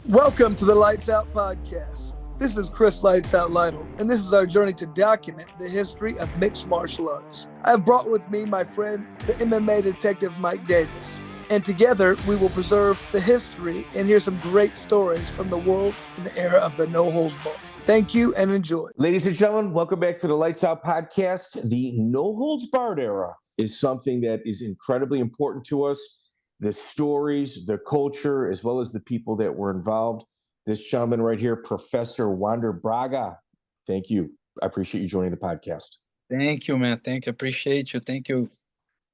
Welcome to the Lytes Out podcast. This is Chris Lytes Out Lytle, and this is our journey to document the history of mixed martial arts. I have brought with me my friend, the MMA Detective Mike Davis, and together we will preserve the history and hear some great stories from the world in the era of the no holds barred. Thank you and enjoy. Ladies and gentlemen, welcome back to the Lytes Out podcast. The no holds barred era is something that is incredibly important to us. The stories, the culture, as well as the people that were involved. This gentleman right here, Professor Wanda Braga. Thank you. I appreciate you joining the podcast. Thank you, man. Thank you. Appreciate you. Thank you.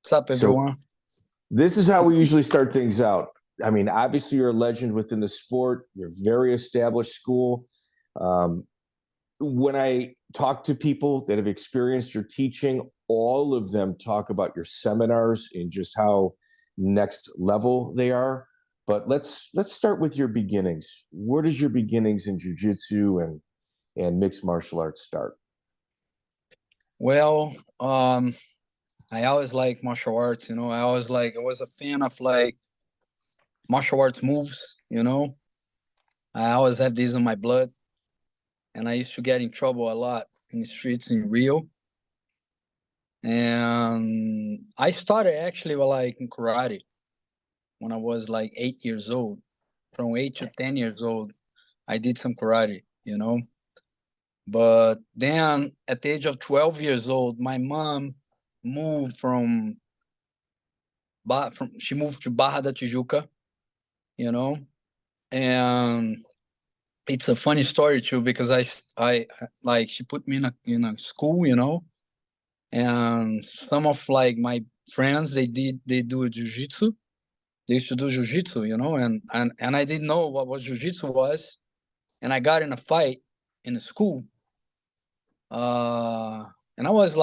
What's up, everyone? So, this is how we usually start things out. I mean, obviously, you're a legend within the sport. You're a very established school. When I talk to people that have experienced your teaching, all of them talk about your seminars and just how next level they are. But let's start with your beginnings. Where does your beginnings in jiu-jitsu and mixed martial arts start? Well, I always like martial arts, I was a fan of martial arts moves, I always have these in my blood, and I used to get in trouble a lot in the streets in Rio. And I started actually in karate when I was 8 years old. From 8 to 10 years old, I did some karate, But then at the age of 12 years old, my mom moved she moved to Barra da Tijuca, and it's a funny story too, because I she put me in a school, and some of my friends, they do jiu-jitsu. They used to do jiu-jitsu, and I didn't know what jiu-jitsu was, and I got in a fight in the school, and I was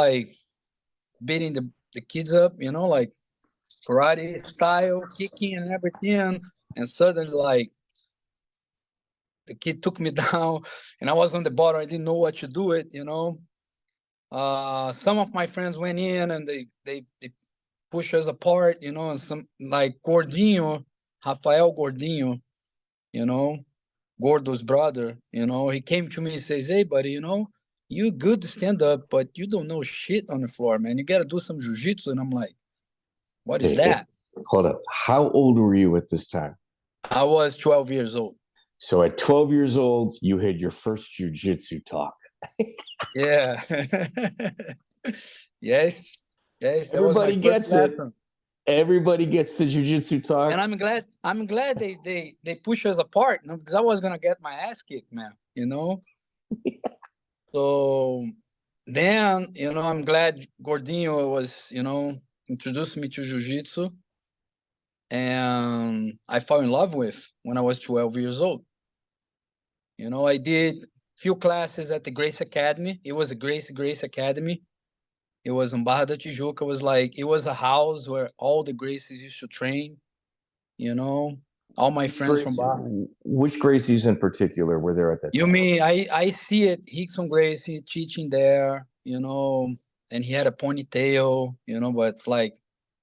beating the kids up, karate style, kicking and everything, and suddenly the kid took me down, and I was on the bottom. I didn't know what to do it, Some of my friends went in and they push us apart, and some Gordinho, Rafael Gordinho, Gordo's brother, he came to me and says, "Hey, buddy, you good to stand up, but you don't know shit on the floor, man. You got to do some jiu-jitsu." And I'm like, "What is that?" Hold up. How old were you at this time? I was 12 years old. So at 12 years old, you had your first jiu-jitsu talk. Yeah. Yes. Everybody gets it. Everybody gets the jiu-jitsu talk. And I'm glad they push us apart, because I was gonna get my ass kicked, man, So then, I'm glad Gordinho was, introduced me to jiu-jitsu, and I fell in love with when I was 12 years old. I did few classes at the Gracie Academy. It was a Gracie Academy. It was in Barra da Tijuca. It was a house where all the Gracies used to train, all my friends from Barra. Which Gracies in particular were there at that time? You mean, I see it, Rickson Gracie teaching there, and he had a ponytail, but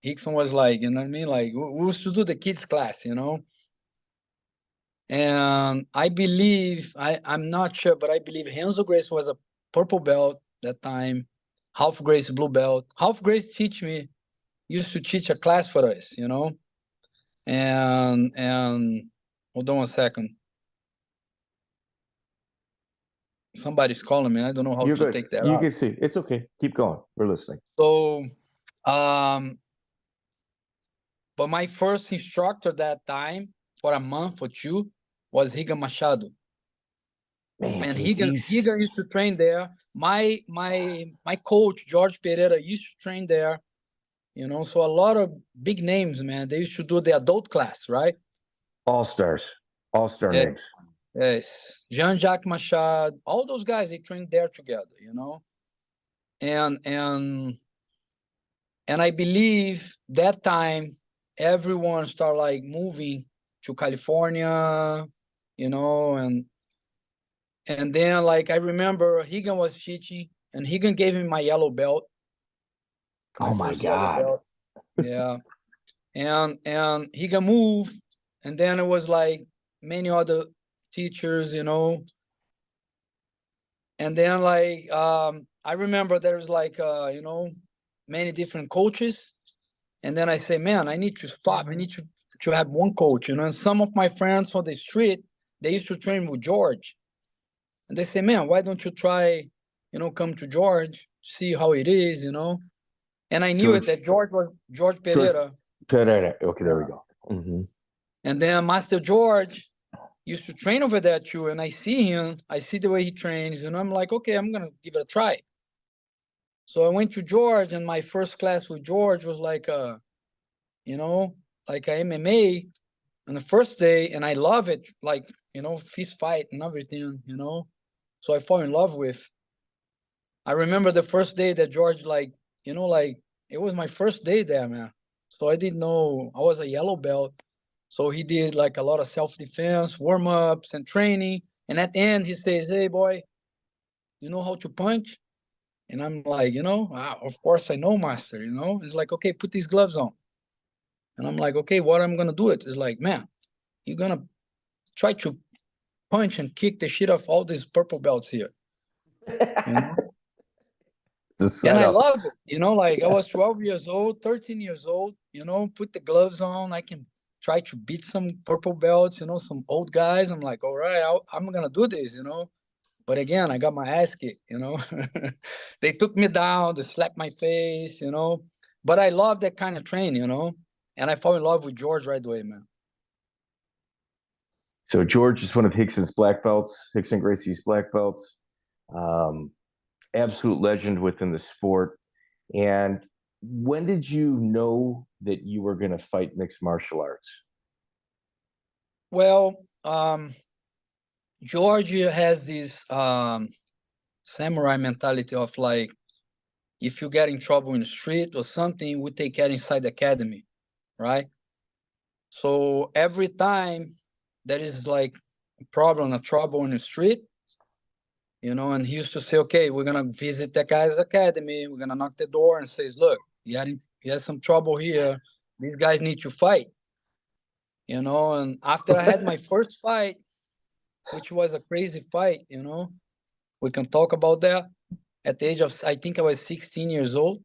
Rickson was you know what I mean? We used to do the kids class, And I believe, I'm not sure, but I believe Renzo Gracie was a purple belt that time. Half Gracie blue belt. Half Gracie used to teach a class for us, And hold on one second. Somebody's calling me. I don't know how to take that. You can see. It's okay. Keep going. We're listening. So, but my first instructor that time for a month or two was Rigan Machado. Man, and Rigan used to train there. My coach, George Pereira, used to train there. So a lot of big names, man. They used to do the adult class, right? All-star names. Yes. Jean-Jacques Machado, all those guys, they trained there together, And I believe that time everyone started moving to California, and then I remember Rigan was teaching, and Rigan gave me my yellow belt. Oh my God. Yeah. And Rigan moved, and then it was many other teachers, you know. And then like I remember there's like you know, many different coaches. And then I say, man, I need to stop. I need to have one coach, you know. And some of my friends on the street, they used to train with George. And they say, man, why don't you try, you know, come to George, see how it is, you know? And I knew it that George was George Pereira. Pereira. Okay, there we Yeah. go. Mm-hmm. And then Master George used to train over there too. And I see him, I see the way he trains, and I'm like, okay, I'm gonna give it a try. So I went to George, and my first class with George was like you know, like a MMA on the first day, and I love it, like, you know, fist fight and everything, you know. So I fall in love with. I remember the first day that George, like, you know, like it was my first day there, man. So I didn't know I was a yellow belt. So he did like a lot of self-defense, warm-ups and training. And at the end, he says, hey, boy, you know how to punch? And I'm like, you know, of course I know, master, you know. It's like, okay, put these gloves on. And I'm like, okay, what I'm going to do it? It's like, man, you're going to try to punch and kick the shit off all these purple belts here, you know? And I love it, you know, like I was 12 years old, 13 years old, you know, put the gloves on. I can try to beat some purple belts, you know, some old guys. I'm like, all right, I'm going to do this, you know. But again, I got my ass kicked, you know. They took me down, they slapped my face, you know. But I love that kind of training, you know. And I fell in love with George right away, man. So George is one of Hickson's black belts, Hickson Gracie's black belts. Absolute legend within the sport. And when did you know that you were going to fight mixed martial arts? Well, George has this samurai mentality of like, if you get in trouble in the street or something, we take care inside the academy, right? So every time there is like a problem, a trouble in the street, you know, and he used to say, okay, we're going to visit that guy's academy. We're going to knock the door and says, look, he has some trouble here. These guys need to fight, you know. And after I had my first fight, which was a crazy fight, you know, we can talk about that. At the age of, I think I was 16 years old.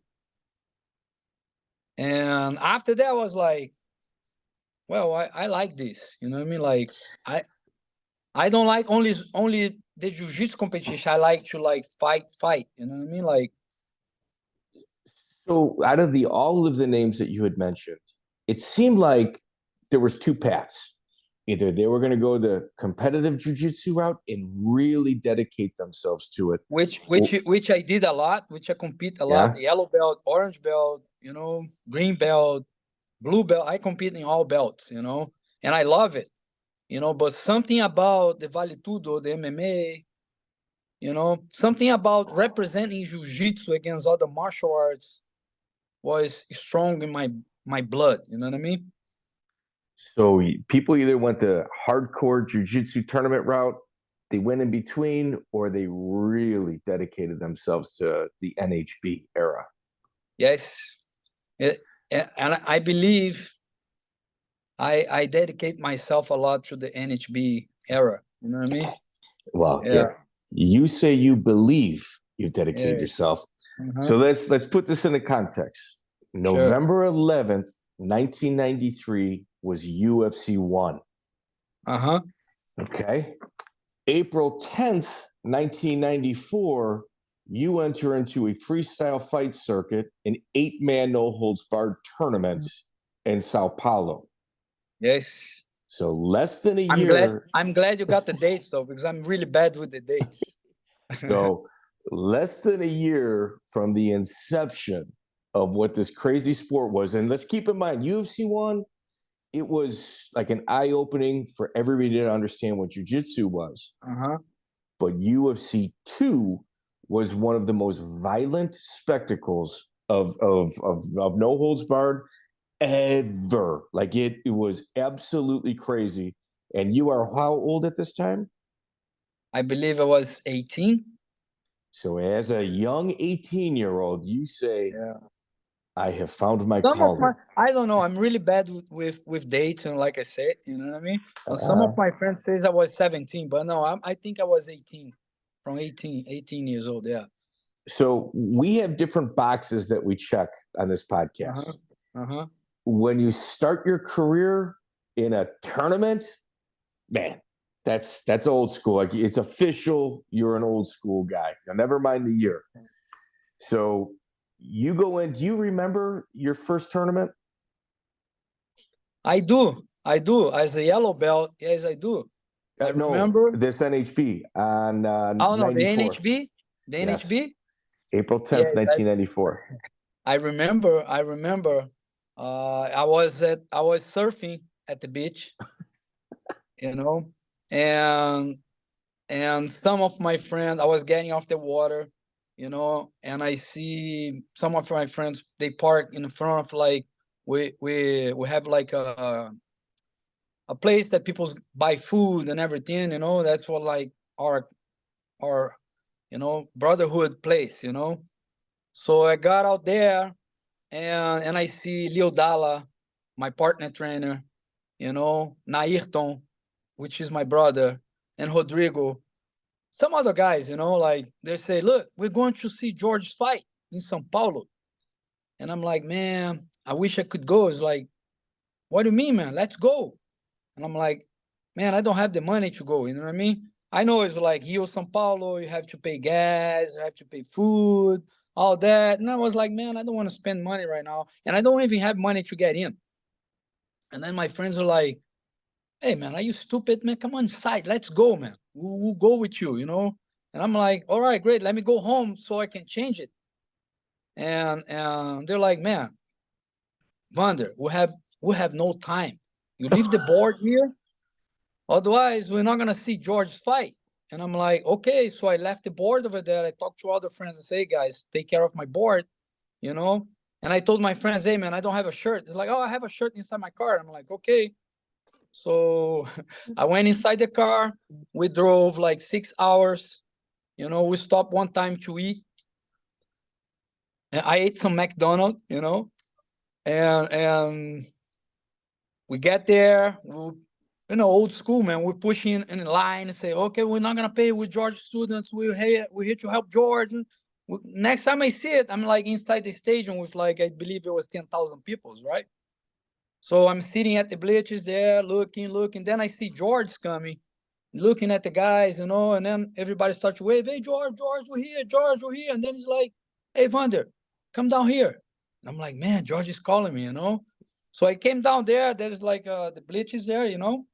And after that, I was like, well, I like this, you know what I mean? Like, I don't like only the jiu-jitsu competition. I like to like fight, you know what I mean? Like, so out of all of the names that you had mentioned, it seemed like there was two paths. Either they were going to go the competitive jiu-jitsu route and really dedicate themselves to it. which I did a lot, which I compete a lot. Yeah. Yellow belt, orange belt, you know, green belt, blue belt. I compete in all belts, you know, and I love it, you know. But something about the Vale Tudo, the MMA, you know, something about representing jiu-jitsu against other martial arts was strong in my blood. You know what I mean? So people either went the hardcore jiu-jitsu tournament route, they went in between, or they really dedicated themselves to the NHB era. Yes. And I believe I dedicate myself a lot to the NHB era. You know what I mean? Well, Yeah. You say you believe you've dedicated Yeah. yourself. Uh-huh. So let's put this into context. November 11th, 1993 was UFC 1. Uh-huh. Okay. April 10th, 1994, you enter into a freestyle fight circuit, an 8-man no-holds-barred tournament in Sao Paulo. Yes. So less than a year. I'm glad you got the dates though, because I'm really bad with the dates. So less than a year from the inception of what this crazy sport was. And let's keep in mind, UFC 1, it was like an eye-opening for everybody to understand what jiu-jitsu was. Uh-huh. But UFC 2 was one of the most violent spectacles of no holds barred ever. Like it was absolutely crazy. And you are how old at this time? I believe I was 18. So as a young 18-year-old, you say, Yeah. I have found my Some of my, calling. I don't know. I'm really bad with dates, and like I said, you know what I mean. And some of my friends says I was 17, but no, I think I was 18, from 18 years old. Yeah. So we have different boxes that we check on this podcast. Uh-huh. When you start your career in a tournament, man, that's old school. Like, it's official. You're an old school guy. Now, never mind the year. So you go in. Do you remember your first tournament? I do. As a yellow belt, yes, I do. I remember. No, this NHB on Oh no, the 94. NHB, the Yes. NHB. April 10th, Yes, 1994. I remember. I was surfing at the beach, you know, and some of my friends, I was getting off the water, you know, and I see some of my friends, they park in front of, like, we have like a place that people buy food and everything, you know. That's what, like, our you know, brotherhood place, you know. So I got out there, and I see Leo Dalla, my partner trainer, you know, Nairton, which is my brother, and Rodrigo, some other guys, you know, like, they say, look, we're going to see George fight in São Paulo. And I'm like, man, I wish I could go. It's like, what do you mean, man? Let's go. And I'm like, man, I don't have the money to go. You know what I mean? I know it's like Rio, São Paulo, you have to pay gas, you have to pay food, all that. And I was like, man, I don't want to spend money right now. And I don't even have money to get in. And then my friends are like, hey, man, are you stupid, man? Come on inside. Let's go, man. We'll go with you, you know? And I'm like, all right, great. Let me go home so I can change it. And they're like, man, Vander, we have no time. You leave the board here. Otherwise, we're not gonna see George fight. And I'm like, okay. So I left the board over there. I talked to other friends and say, hey, guys, take care of my board, you know? And I told my friends, hey, man, I don't have a shirt. It's like, oh, I have a shirt inside my car. I'm like, okay. So I went inside the car. We drove like 6 hours. You know, we stopped one time to eat. And I ate some McDonald's, you know, and we get there. You know, old school, man. We're pushing in line and say, okay, we're not gonna pay with George students. We're here to help George. Next time I see it, I'm like inside the stadium with, like, I believe it was 10,000 people, right? So I'm sitting at the bleachers there, looking. Then I see George coming, looking at the guys, you know, and then everybody starts to wave, hey, George, we're here, George, we're here. And then he's like, hey, Vander, come down here. And I'm like, man, George is calling me, you know? So I came down there. There's like the bleachers there, you know?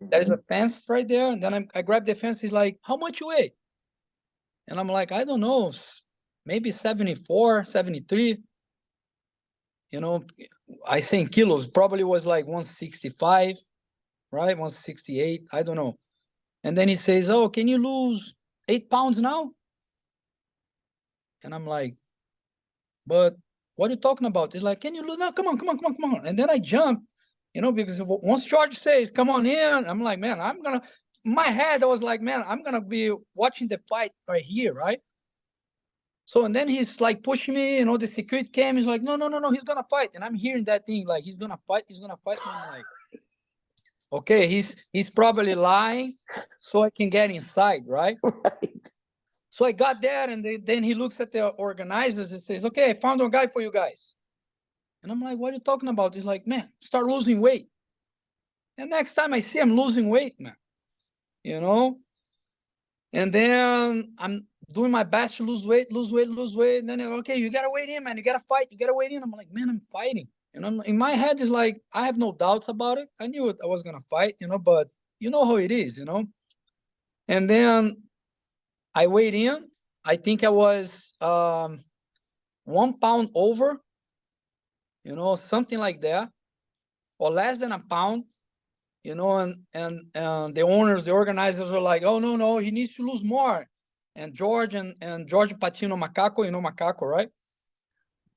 There's a fence right there. And then I grabbed the fence. He's like, how much you weigh? And I'm like, I don't know, maybe 74, 73. You know, I think kilos probably was like 165, right? 168. I don't know. And then he says, oh, can you lose 8 pounds now? And I'm like, but what are you talking about? He's like, can you lose? No, come on. And then I jump, you know, because once George says, come on in, I'm like, man, in my head, I was like, man, I'm going to be watching the fight right here, right? So, and then he's like pushing me, you know, the security cam is like, no, he's going to fight. And I'm hearing that thing, like, he's going to fight. And I'm like, okay, he's probably lying so I can get inside, right? Right. So I got there, and then he looks at the organizers and says, okay, I found a guy for you guys. And I'm like, what are you talking about? He's like, man, start losing weight. And next time I see him losing weight, man, you know? And then I'm doing my best to lose weight. And then, okay, you got to wait in, man. You got to fight. I'm like, man, I'm fighting. And I'm in my head is like, I have no doubts about it. I knew I was going to fight, you know, but you know how it is, you know? And then I weighed in. I think I was 1 pound over, you know, something like that, or less than a pound, you know, and the owners, the organizers were like, oh, no, he needs to lose more. And George and George Patino Macaco, you know Macaco, right?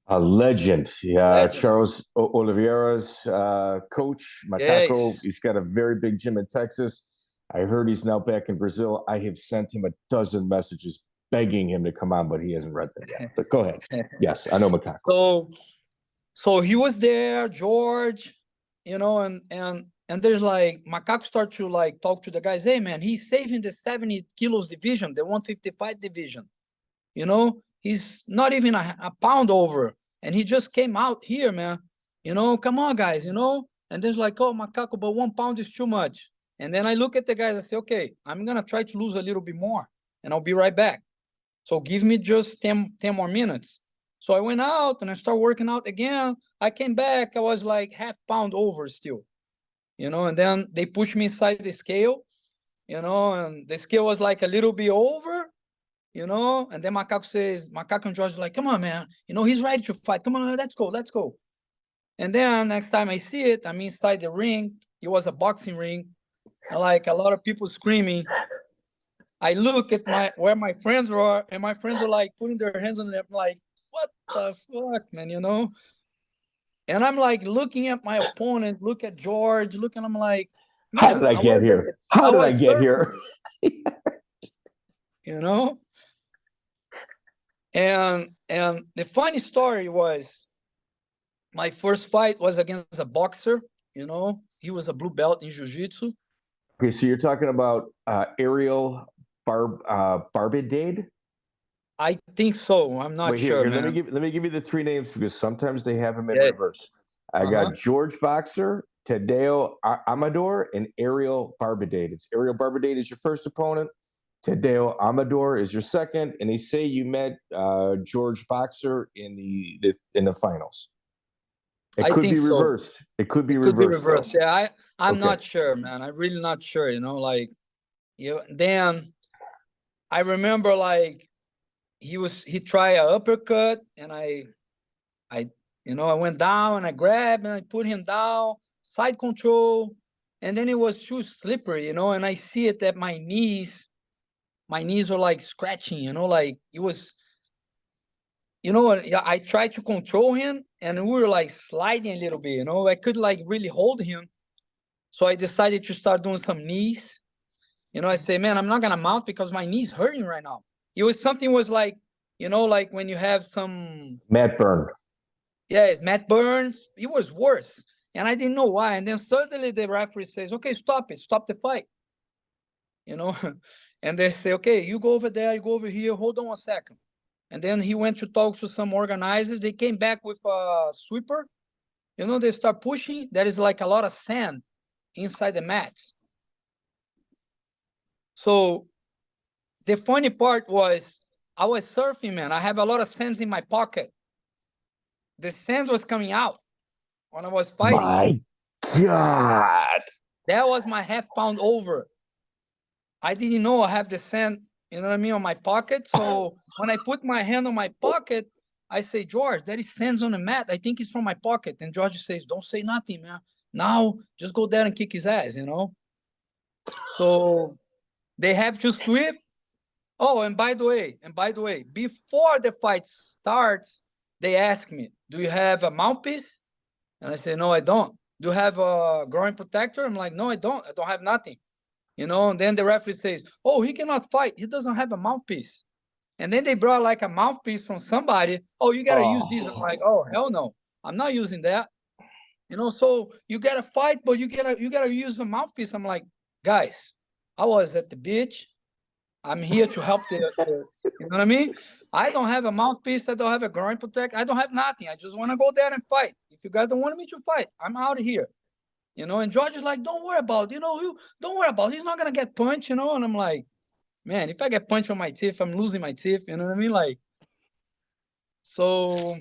A legend. Yeah, Legend. Charles Oliveira's coach, Macaco. Yes. He's got a very big gym in Texas. I heard he's now back in Brazil. I have sent him a dozen messages begging him to come on, but he hasn't read them yet. But go ahead. Yes, I know Machado. So he was there, George, you know, and there's like Macaco start to like talk to the guys. Hey man, he's saving the 70 kilos division, the 155 division. You know, he's not even a pound over, and he just came out here, man. You know, come on, guys. You know, and there's like, oh, Macaco, but 1 pound is too much. And then I look at the guys and say, okay, I'm gonna try to lose a little bit more, and I'll be right back. So give me just 10 more minutes. So I went out and I started working out again. I came back, I was like half pound over still, you know, and then they pushed me inside the scale, you know, and the scale was like a little bit over, you know, and then Macaco and George are like, come on, man, you know, he's ready to fight. Come on, let's go. And then next time I see it, I'm inside the ring. It was a boxing ring. And like a lot of people screaming. I look at where my friends were, and my friends are like putting their hands on them, like, what the fuck, man, you know? And I'm like looking at my opponent, look at George, looking, I'm like, man, how did I get here? How did I get here? You know? And the funny story was my first fight was against a boxer, you know, he was a blue belt in Jiu-Jitsu. Okay, so you're talking about Ariel Barbidade? I think so. I'm not sure. Let me give you the 3 names because sometimes they have them in reverse. I got George Boxer, Tadeo Amador, and Ariel Barbidade. It's Ariel Barbidade is your first opponent. Tadeo Amador is your second, and they say you met George Boxer in the finals. It could be reversed. So. It could be reversed. So. Yeah, I'm not sure, man. I'm really not sure. You know, like then I remember like he tried an uppercut, and I you know, I went down and I grabbed and I put him down, side control, and then it was too slippery, you know, and I see it at my knees were like scratching, you know, like it was, you know, I tried to control him and we were like sliding a little bit, you know, I could like really hold him. So I decided to start doing some knees. You know, I say, man, I'm not going to mount because my knee's hurting right now. It was something was like, you know, like when you have some... Matt Burn. Yeah, it's Matt Burns. It was worse. And I didn't know why. And then suddenly the referee says, okay, stop it. Stop the fight. You know, and they say, okay, you go over there, you go over here. Hold on a second. And then he went to talk to some organizers. They came back with a sweeper. You know, they start pushing. There is like a lot of sand inside the mats. So the funny part was I was surfing, man. I have a lot of sands in my pocket. The sand was coming out when I was fighting. My God. That was my half pound over. I didn't know I have the sand, you know what I mean, on my pocket. So when I put my hand on my pocket, I say, George, there is sands on the mat. I think it's from my pocket. And George says, don't say nothing, man. Now just go there and kick his ass, you know. So they have to sweep. Oh, and by the way, before the fight starts, they ask me, do you have a mouthpiece? And I say, no, I don't. Do you have a groin protector? I'm like, no, I don't. I don't have nothing. You know, and then the referee says, oh, he cannot fight. He doesn't have a mouthpiece. And then they brought like a mouthpiece from somebody. Oh, you got to use this. I'm like, oh, hell no. I'm not using that. You know, so you got to fight, but you got to use the mouthpiece. I'm like, guys, I was at the beach. I'm here to help you know what I mean? I don't have a mouthpiece. I don't have a groin protector. I don't have nothing. I just want to go there and fight. If you guys don't want me to fight, I'm out of here. You know, and George is like, don't worry about it. You know, don't worry about it. He's not going to get punched, you know? And I'm like, man, if I get punched on my teeth, I'm losing my teeth. You know what I mean? Like, so,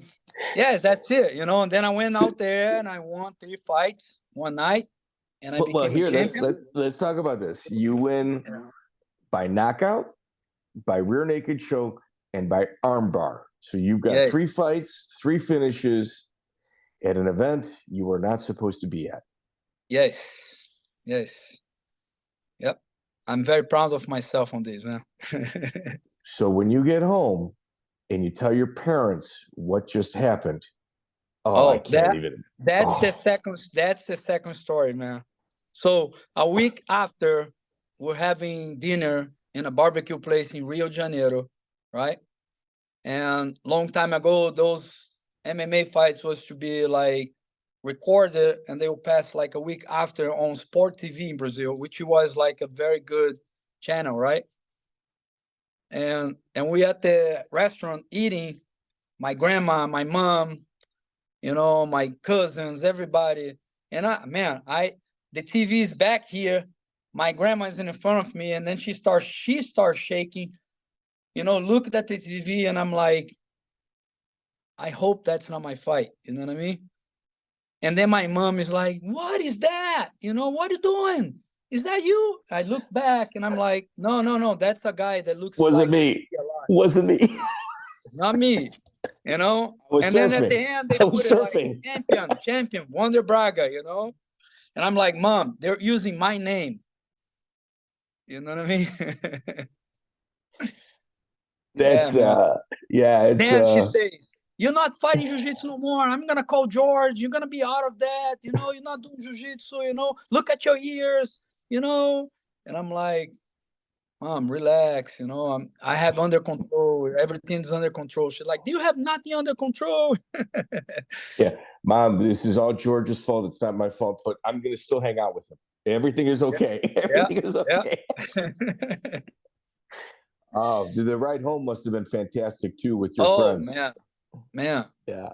yes, that's it. You know, and then I went out there and I won 3 fights one night. And I became a champion. Let's talk about this. You win by knockout, by rear naked choke, and by armbar. So you've got 3 fights, 3 finishes at an event you were not supposed to be at. Yes. Yep. I'm very proud of myself on this, man. So when you get home and you tell your parents what just happened, I can't even. That's the second story, man. So a week after, we're having dinner in a barbecue place in Rio de Janeiro. right? And long time ago, those MMA fights was to be like recorded, and they will pass like a week after on Sport TV in Brazil, which was like a very good channel, right? And we at the restaurant eating, my grandma, my mom, you know, my cousins, everybody. And the TV is back here. My grandma is in front of me, and then she starts shaking, you know, look at the TV, and I'm like, I hope that's not my fight. You know what I mean? And then my mom is like, what is that? You know, what are you doing? Is that you? I look back and I'm like, no, that's a guy that looks Wasn't like me. a lot. Wasn't me. It's not me, you know? I was And surfing. then at the end, they I was put it like surfing. champion, Wanda Braga, you know? And I'm like, Mom, they're using my name. You know what I mean? That's man. it's Then she says, you're not fighting jiu-jitsu no more. I'm gonna call George. You're gonna be out of that. You know, you're not doing jiu-jitsu, you know. Look at your ears, you know. And I'm like, Mom, relax, you know. I have under control. Everything's under control. She's like, do you have nothing under control? yeah, Mom, this is all George's fault. It's not my fault, but I'm gonna still hang out with him. Everything is okay. Everything is okay. Oh, the ride home must have been fantastic too with your friends. Man. Yeah.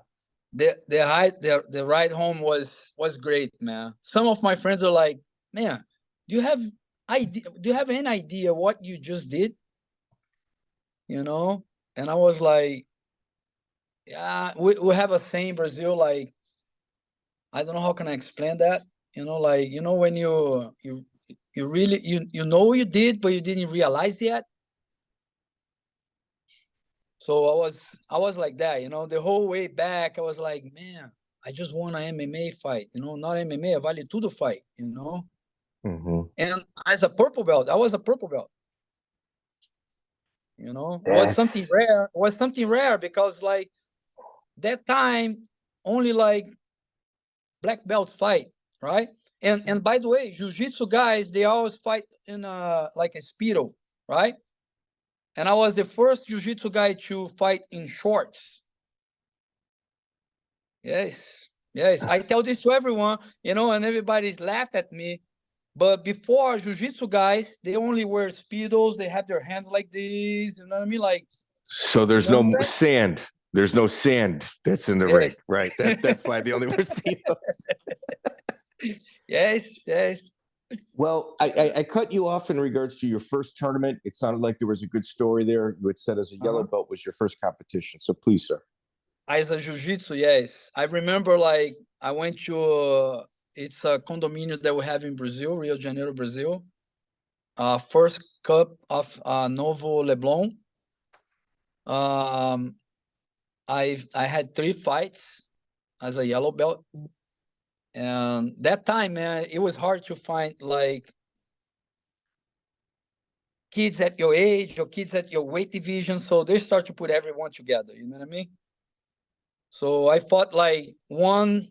The ride home was great, man. Some of my friends are like, man, do you have any idea what you just did? You know? And I was like, yeah, we have a saying in Brazil, like, I don't know how can I explain that. You know, like, you know, when you really you know you did, but you didn't realize yet. So I was like that, you know, the whole way back. I was like, man, I just won an MMA fight, you know, not MMA, a Vale Tudo fight, you know. Mm-hmm. And as a purple belt, I was a purple belt. You know, was something rare. It was something rare because like that time only like black belts fight, right? And by the way, jiu-jitsu guys, they always fight in like a speedo, right? And I was the first jiu-jitsu guy to fight in shorts. Yes. I tell this to everyone, you know, and everybody's laughed at me. But before jiu-jitsu guys, they only wear speedos. They have their hands like this. You know what I mean? Like, so there's no sand. There's no sand that's in the ring, right? That's why they only wear speedos. Yes. Well, I cut you off in regards to your first tournament. It sounded like there was a good story there. You had said as a yellow belt was your first competition. So please, sir. As a jiu-jitsu, yes. I remember like I went to it's a condominium that we have in Brazil, Rio de Janeiro, Brazil. First cup of Novo Leblon. I had 3 fights as a yellow belt. And that time, man, it was hard to find like kids at your age or kids at your weight division. So they start to put everyone together. You know what I mean? So I fought like 1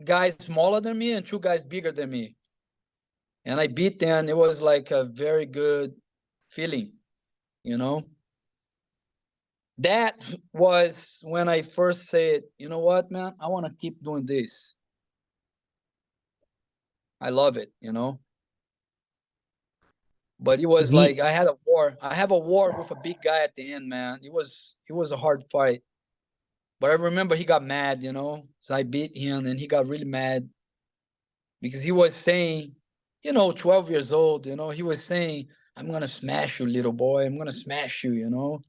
guy smaller than me and 2 guys bigger than me. And I beat them. It was like a very good feeling, you know? That was when I first said, you know what, man? I want to keep doing this. I love it, you know? But it was like I had a war. I have a war with a big guy at the end, man. It was a hard fight. But I remember he got mad, you know? So I beat him and he got really mad because he was saying, you know, 12 years old, you know, he was saying, I'm going to smash you, little boy. I'm going to smash you, you know?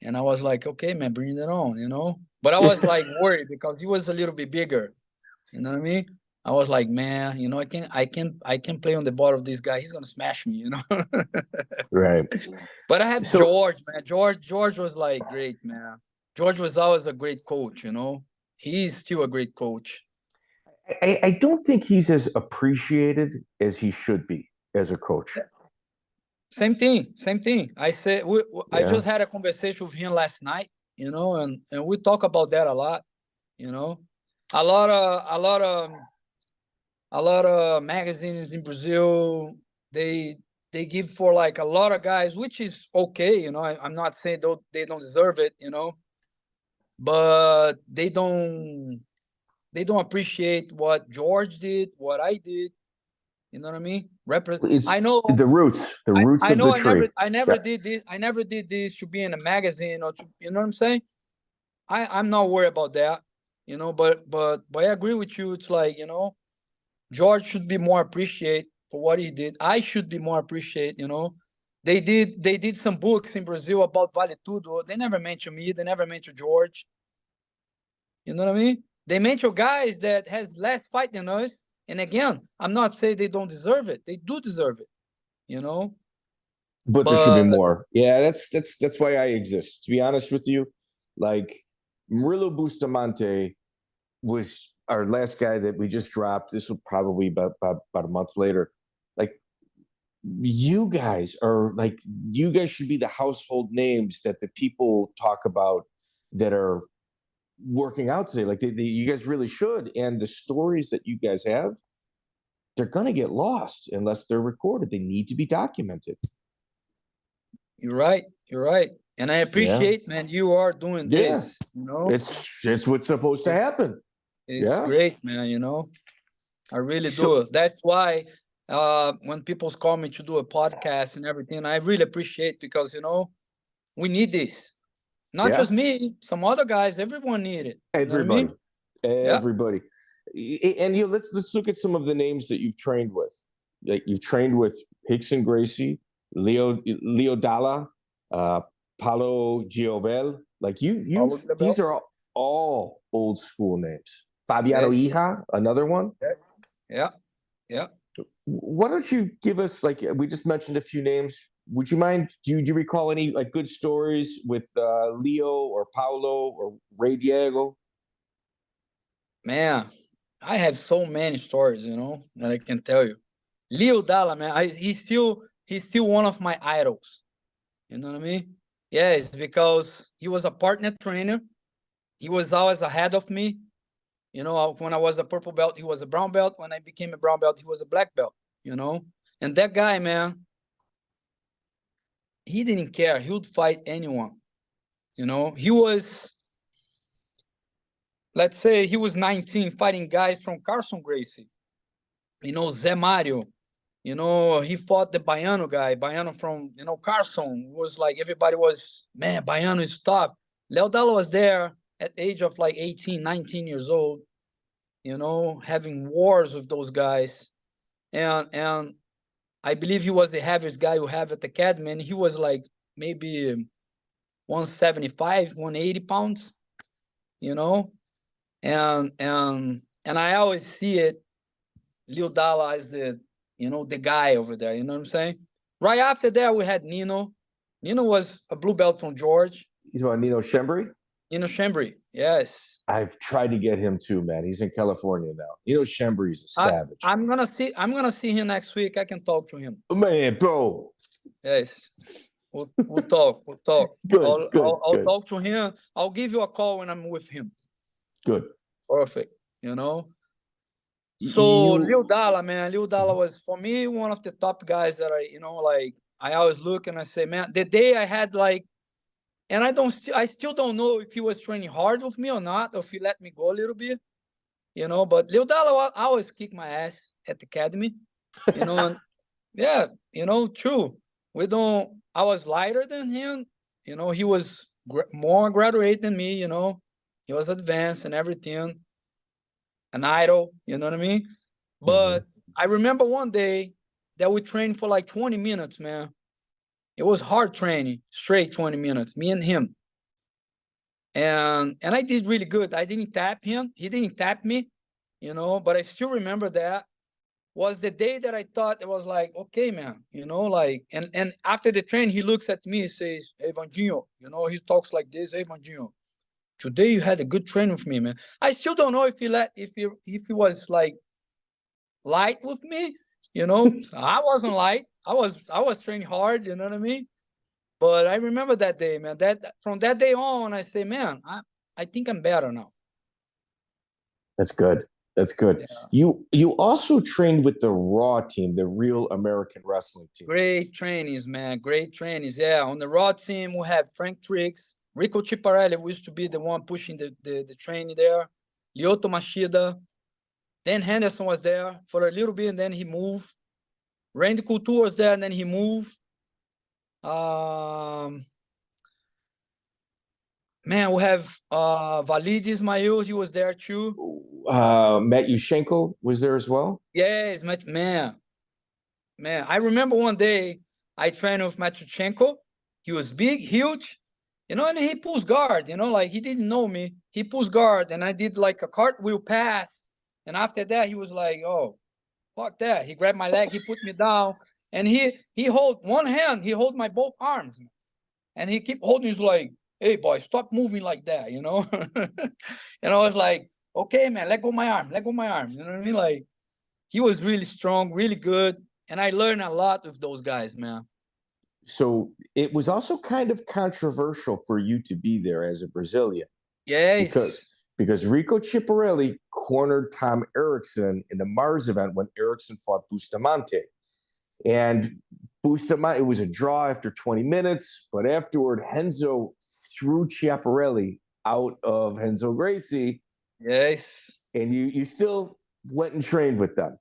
And I was like, okay, man, bring it on, you know? But I was like worried because he was a little bit bigger. You know what I mean? I was like, man, you know, I can play on the ball of this guy. He's going to smash me, you know? Right. But I had George, man. George was like great, man. George was always a great coach, you know? He's still a great coach. I don't think he's as appreciated as he should be as a coach. Same thing. I said I just had a conversation with him last night, you know, and we talk about that a lot, you know. A lot of magazines in Brazil, they they give for like a lot of guys, which is okay, you know. I'm not saying they don't deserve it, you know, but they don't appreciate what George did, what I did. You know what I mean? I It's know, the roots I of know, the tree. I never Yeah. did this. I never did this to be in a magazine or to, you know what I'm saying? I'm not worried about that, you know. But I agree with you. It's like, you know, George should be more appreciated for what he did. I should be more appreciated, you know. They did some books in Brazil about Vale Tudo. They never mention me. They never mention George. You know what I mean? They mention guys that has less fight than us. And again, I'm not saying they don't deserve it. They do deserve it, you know. But there should be But more. Yeah, that's why I exist. To be honest with you, like Murillo Bustamante was our last guy that we just dropped. This will probably be about a month later. Like you guys should be the household names that the people talk about that are working out today. Like you guys really should. And the stories that you guys have, they're gonna get lost unless they're recorded. They need to be documented. you're right. You're right. And I Yeah. appreciate, man, you are doing Yeah. this, you know. It's what's supposed to happen. It's Yeah. great, man, you know. I really So do. That's why when people call me to do a podcast and everything, I really appreciate, because, you know, we need this. Not yeah, just me, some other guys, everyone need it. You know what I everybody. mean? Yeah. Everybody. And let's look at some of the names that you've trained with. Like you've trained with Hickson Gracie, Leo Dalla, Palo Giobel. Like All over the these belt. are all old school names. Fabiano Yes. Ija, another one. Yeah. Yeah. Why don't you give us, like we just mentioned a few names? Would you mind? Do you recall any like good stories with Leo or Paulo or Ray Diego? Man, I have so many stories, you know, that I can tell you. Leo Dalla, man, he's still one of my idols. You know what I mean? Yes, because he was a partner trainer. He was always ahead of me. You know, when I was a purple belt, he was a brown belt. When I became a brown belt, he was a black belt, you know? And that guy, man, he didn't care. He would fight anyone. You know, he was, let's say he was 19 fighting guys from Carlson Gracie. You know, Zé Mario. You know, he fought the Baiano guy, Baiano from, you know, Carlson. Was like, everybody was, man, Baiano is tough. Leo Dalla was there at the age of like 18, 19 years old, you know, having wars with those guys. And I believe he was the heaviest guy you have at the academy, and he was like maybe 175, 180 pounds, you know. And I always see it, Leo Dalla is the, you know, the guy over there, you know what I'm saying? Right after that, we had Nino. Nino was a blue belt from George. He's about Nino Schembri. Nino Schembri, yes. I've tried to get him too, man. He's in California now. Nino Schembri's a savage. I'm gonna see him next week. I can talk to him. Man, bro. Yes. We'll talk. We'll talk. Good, I'll good. talk to him. I'll give you a call when I'm with him. Good. Perfect. You know. So Leo Dalla, man, Leo Dalla was for me one of the top guys that I, you know, like I always look and I say, man, the day I had like, and I still don't know if he was training hard with me or not, or if he let me go a little bit, you know. But Leo Dalla, I always kick my ass at the academy, you know. And yeah, you know, true. I was lighter than him, you know. He was more graduate than me, you know. He was advanced and everything, an idol, you know what I mean? But I remember one day that we trained for like 20 minutes, man. It was hard training, straight 20 minutes, me and him. And I did really good. I didn't tap him. He didn't tap me, you know, but I still remember that was the day that I thought it was like, okay, man, you know, like, and after the train, he looks at me and says, hey, Vandinho, you know, he talks like this, hey, Vandinho, today you had a good train with me, man. I still don't know if he was like light with me, you know. I wasn't light. I was training hard, you know what I mean? But I remember that day, man. That from that day on, I say, man, I think I'm better now. That's good. That's good. Yeah. You also trained with the Raw team, the Real American Wrestling team. Great trainings, man. Great trainings. Yeah. On the Raw team, we have Frank Trigg, Rico Chiparelli, who used to be the one pushing the training there. Lyoto Machida. Then Henderson was there for a little bit, and then he moved. Randy Couture was there, and then he moved. Man, we have Valid Ismail. He was there too. Matt Yushchenko was there as well. Yes, man. I remember one day I trained with Matyuchenko. He was big, huge, and he pulls guard, like he didn't know me. He pulls guard, and I did like a cartwheel pass. And after that, he was like, oh, fuck that. He grabbed my leg, he put me down, and he hold one hand, he hold my both arms. And he keep holding, he's like, hey, boy, stop moving like that, And I was like, okay, man, let go my arm, let go my arm. You know what I mean? Like, he was really strong, really good. And I learned a lot with those guys, man. So it was also kind of controversial for you to be there as a Brazilian. Yeah. Because Rico Chiparelli cornered Tom Erickson in the Mars event when Erickson fought Bustamante. And Bustamante, it was a draw after 20 minutes, but afterward, Renzo threw Chiaparelli out of Renzo Gracie. Yes. And you still went and trained with them.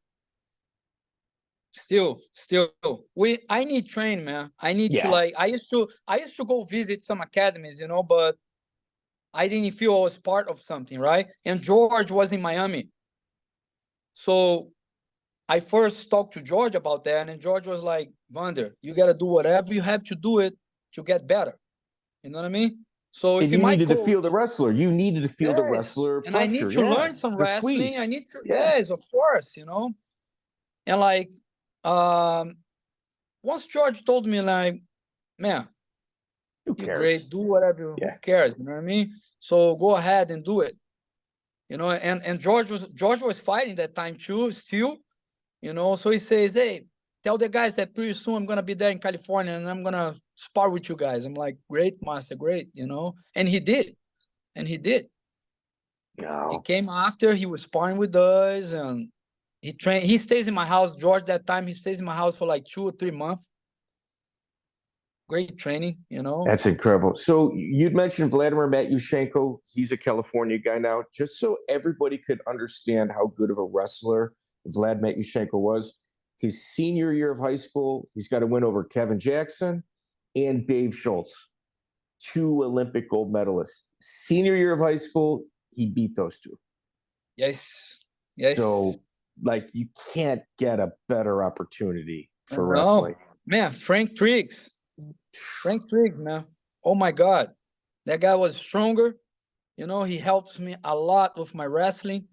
Still. I need train, man. I need to I used to go visit some academies, but I didn't feel I was part of something, right? And George was in Miami. So I first talked to George about that, and George was like, Wanda, you got to do whatever you have to do it to get better. You know what I mean? So if you needed to feel the wrestler. You needed to feel the wrestler pressure. And I need to learn some wrestling. Squeeze. I need to, yes, of course, And like, once George told me, like, man, you're great, do whatever you cares, you know what I mean? So go ahead and do it. And George was fighting that time too, still, so he says, hey, tell the guys that pretty soon I'm gonna be there in California and I'm gonna spar with you guys. I'm like, great, master, great, and he did. No. He came after, he was sparring with us, and he stays in my house. George, that time, he stays in my house for like 2 or 3 months. Great training, That's incredible. So you'd mentioned Vladimir Matyushenko. He's a California guy now. Just so everybody could understand how good of a wrestler Vlad Matyushenko was, his senior year of high school, he's got a win over Kevin Jackson and Dave Schultz, 2 Olympic gold medalists. Senior year of high school, he beat those 2. Yes. So, like, you can't get a better opportunity for wrestling. Man, Frank Trigg, man. Oh my God. That guy was stronger. He helps me a lot with my wrestling.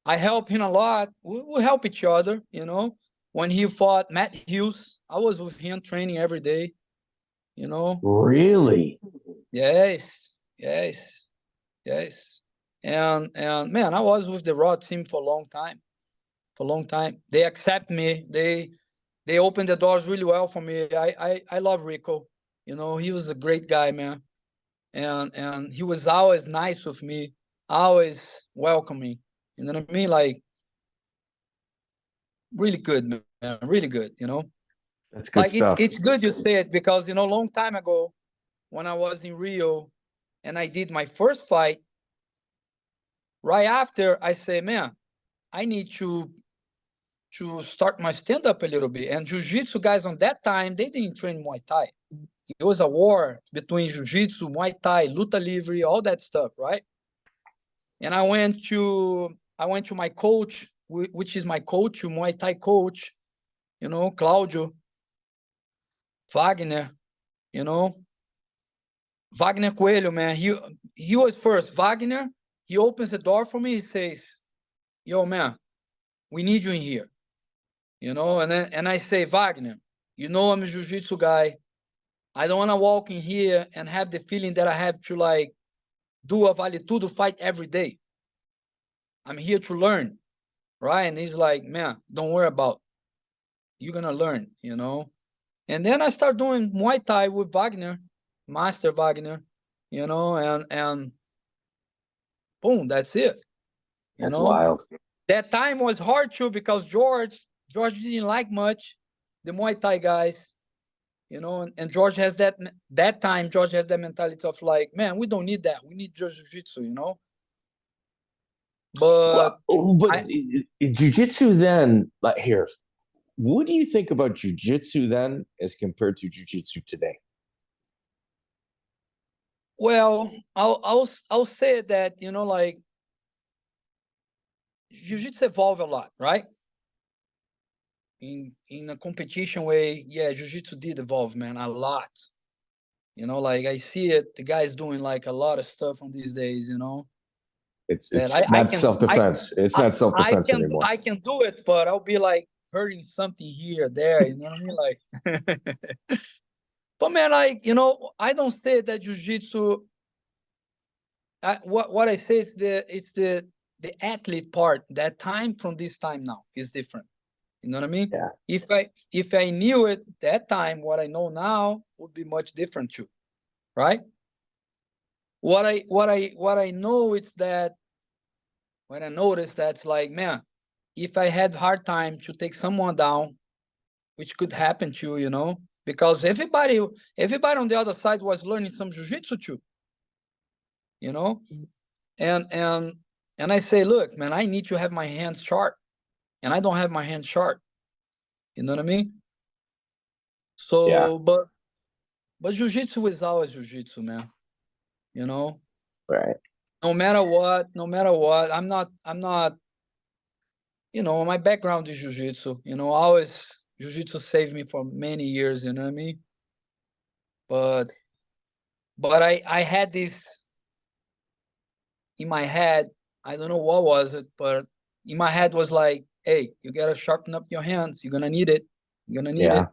I help him a lot. We help each other, When he fought Matt Hughes, I was with him training every day, Really? Yes. And man, I was with the Raw team for a long time. They accept me. They opened the doors really well for me. I love Rico. He was a great guy, man. And he was always nice with me, always welcoming. You know what I mean? Like, really good, man. Really good, That's good stuff. It's good you say it because, a long time ago, when I was in Rio and I did my first fight, right after I say, man, I need to start my stand-up a little bit. And Jiu-Jitsu guys on that time, they didn't train Muay Thai. It was a war between Jiu-Jitsu, Muay Thai, Luta Livre, all that stuff, right? And I went to my coach, which is my coach, Muay Thai coach, Claudio Wagner, Wagner Coelho, man. He was first. Wagner, he opens the door for me. He says, yo, man, we need you in here. And I say, Wagner, I'm a jiu-jitsu guy. I don't want to walk in here and have the feeling that I have to like do a Vale Tudo fight every day. I'm here to learn, right? And he's like, man, don't worry about it. You're going to learn, And then I start doing Muay Thai with Wagner, Master Wagner, and boom, that's it. You That's know, wild. that time was hard too because George didn't like much the Muay Thai guys. You know, and George has that time. George has that mentality of like, man, we don't need that. We need just jiu-jitsu, you know. But But I jiu-jitsu then, like here, what do you think about jiu-jitsu then as compared to jiu-jitsu today? well, I'll say that, you know, like jiu-jitsu evolve a lot, right? In a competition way, yeah, jiu-jitsu did evolve, man, a lot. You know, like I see it, the guys doing like a lot of stuff on these days, you know. That It's not self-defense. It's not self-defense anymore. I can do it, but I'll be like hurting something here or there, you know what I mean? Like but man, like, you know, I don't say that jiu-jitsu. What I say is the athlete part. That time from this time now is different. You know what I mean? Yeah. If I knew it that time, what I know now would be much different too, right? What I know is that when I noticed that's like, man, if I had hard time to take someone down, which could happen to you know, because everybody on the other side was learning some jiu-jitsu too, you know, and I say, look, man, I need to have my hands sharp, and I don't have my hands sharp. You know what I mean? Yeah. So, but jiu-jitsu is always jiu-jitsu, man. You know, Right. no matter what, I'm not. You know, my background is jiu-jitsu. You know, always jiu-jitsu saved me for many years. You know what I mean? But I had this in my head. I don't know what was it, but in my head was like, hey, you gotta sharpen up your hands. You're gonna need it. You're gonna need Yeah. it.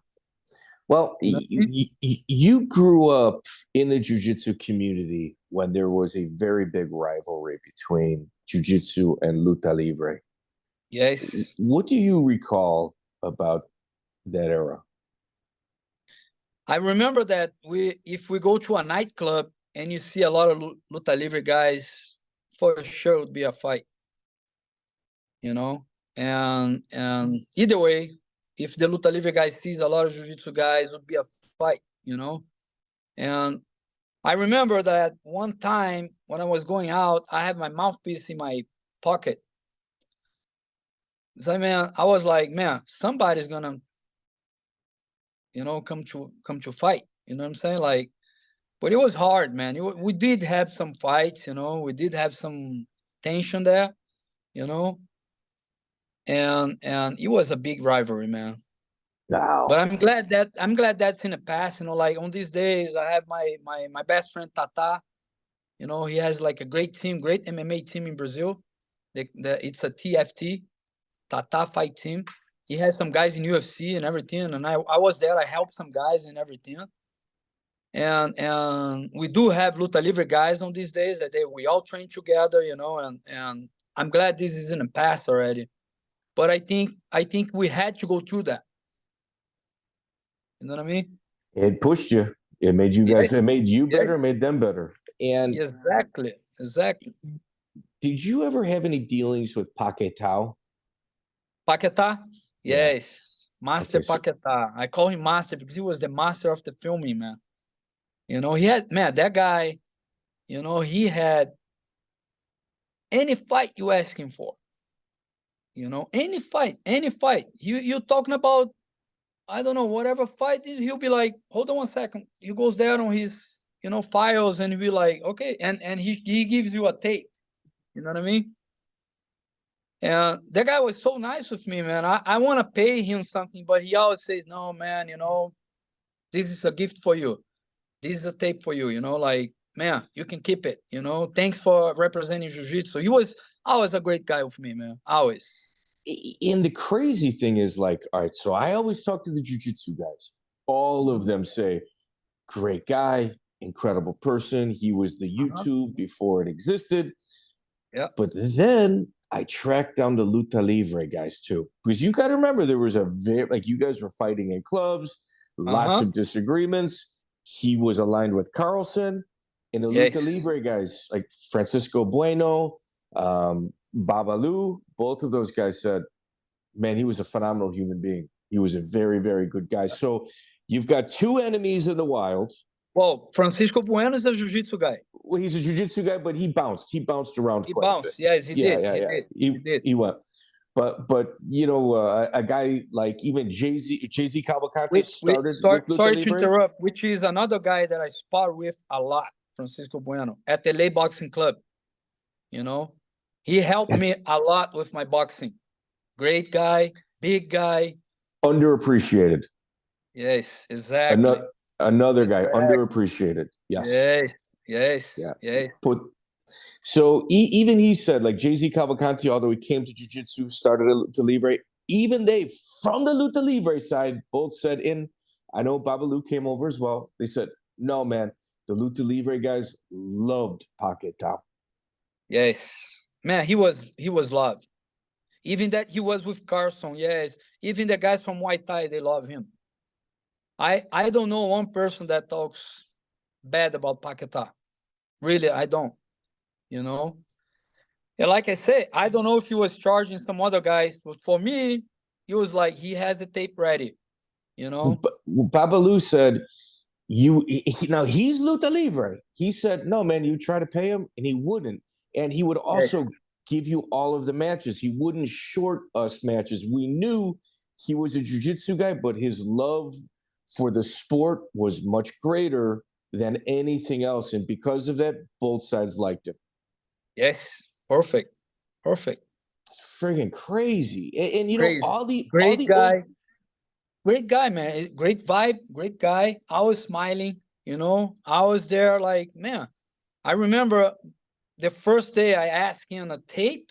Well, You know what I mean? you grew up in the jiu-jitsu community when there was a very big rivalry between jiu-jitsu and luta livre. Yes. What do you recall about that era? I remember that if we go to a nightclub and you see a lot of luta livre guys, for sure it would be a fight. You know, and either way, if the luta livre guy sees a lot of jiu-jitsu guys, it would be a fight. You know, and I remember that one time when I was going out, I had my mouthpiece in my pocket. So man, I was like, man, somebody's gonna, you know, come to fight. You know what I'm saying? Like, but it was hard, man. We did have some fights, you know. We did have some tension there, you know, and it was a big rivalry, man. But Wow. I'm glad that's in the past, you know. Like on these days, I have my best friend Tata. You know, he has like a great team, great MMA team in Brazil. It's a TFT, Tata Fight Team. He has some guys in UFC and everything, and I was there. I helped some guys and everything. And we do have luta livre guys on these days that we all train together, you know, and I'm glad this is in the past already. But I think we had to go through that. You know what I mean? It pushed you. It made you Yeah, guys, it made you yeah, better, made them better. And exactly. did you ever have any dealings with Paquetau? Paquetá, Yeah. yes, Master Okay. So, Paquetá. I call him Master because he was the master of the filming, man. You know, he had, man, that guy. You know, he had any fight you ask him for. You know, any fight, any fight. You talking about, I don't know, whatever fight, he'll be like, hold on one second. He goes there on his, you know, files and he'll be like, okay, and he gives you a tape. You know what I mean? And that guy was so nice with me, man. I want to pay him something, but he always says, no, man, you know, this is a gift for you. This is a tape for you, you know, like, man, you can keep it, you know. Thanks for representing jiu-jitsu. He was always a great guy with me, man. Always. and the crazy thing is, like, all right, so I always talk to the jiu-jitsu guys. All of them say, great guy, incredible person. He was the YouTube before it existed. Yeah. But then I tracked down the Luta Livre guys too. Because you got to remember, there was a very, like, you guys were fighting in clubs, lots of disagreements. He was aligned with Carlson. And the Yes. Luta Livre guys, like Francisco Bueno, Babalu, both of those guys said, man, he was a phenomenal human being. He was a very, very good guy. So you've got two enemies in the wild. Well, Francisco Bueno is a jiu-jitsu guy. Well, he's a jiu-jitsu guy, but he bounced around He quite a bit. bounced. Yes, he did. He did. He went. But you know, a guy like even Jay-Z Cavalcante started with Luta sorry Libre. to interrupt, which is another guy that I spar with a lot, Francisco Bueno, at the LA Boxing Club. You know, he helped me a lot with my boxing. Great guy, big guy. Underappreciated. Yes, exactly. Another guy, underappreciated. Yes. Yes. So even he said, like Jay-Z Cavalcanti, although he came to Jiu-Jitsu, started Luta Libre, even they, from the Luta Libre side, both said, I know Babalu came over as well. They said, no, man, the Luta Libre guys loved Paquetau. Yes. Man, he was loved. Even that he was with Carlson, yes. Even the guys from Muay Thai, they love him. I don't know one person that talks bad about Paquetau. Really, I don't. You know? And like I say, I don't know if he was charging some other guys, but for me, he was like, he has the tape ready. You know? Babalu said, now he's Luta Libre. He said, no, man, you try to pay him, and he wouldn't. And he would also give you all of the matches. He wouldn't short us matches. We knew he was a jiu-jitsu guy, but his love for the sport was much greater than anything else. And because of that, both sides liked him. Yes, perfect. Friggin' crazy. And you crazy. know, Great guy, man. Great vibe, great guy. I was smiling, you know. I was there like, man, I remember the first day I asked him a tape,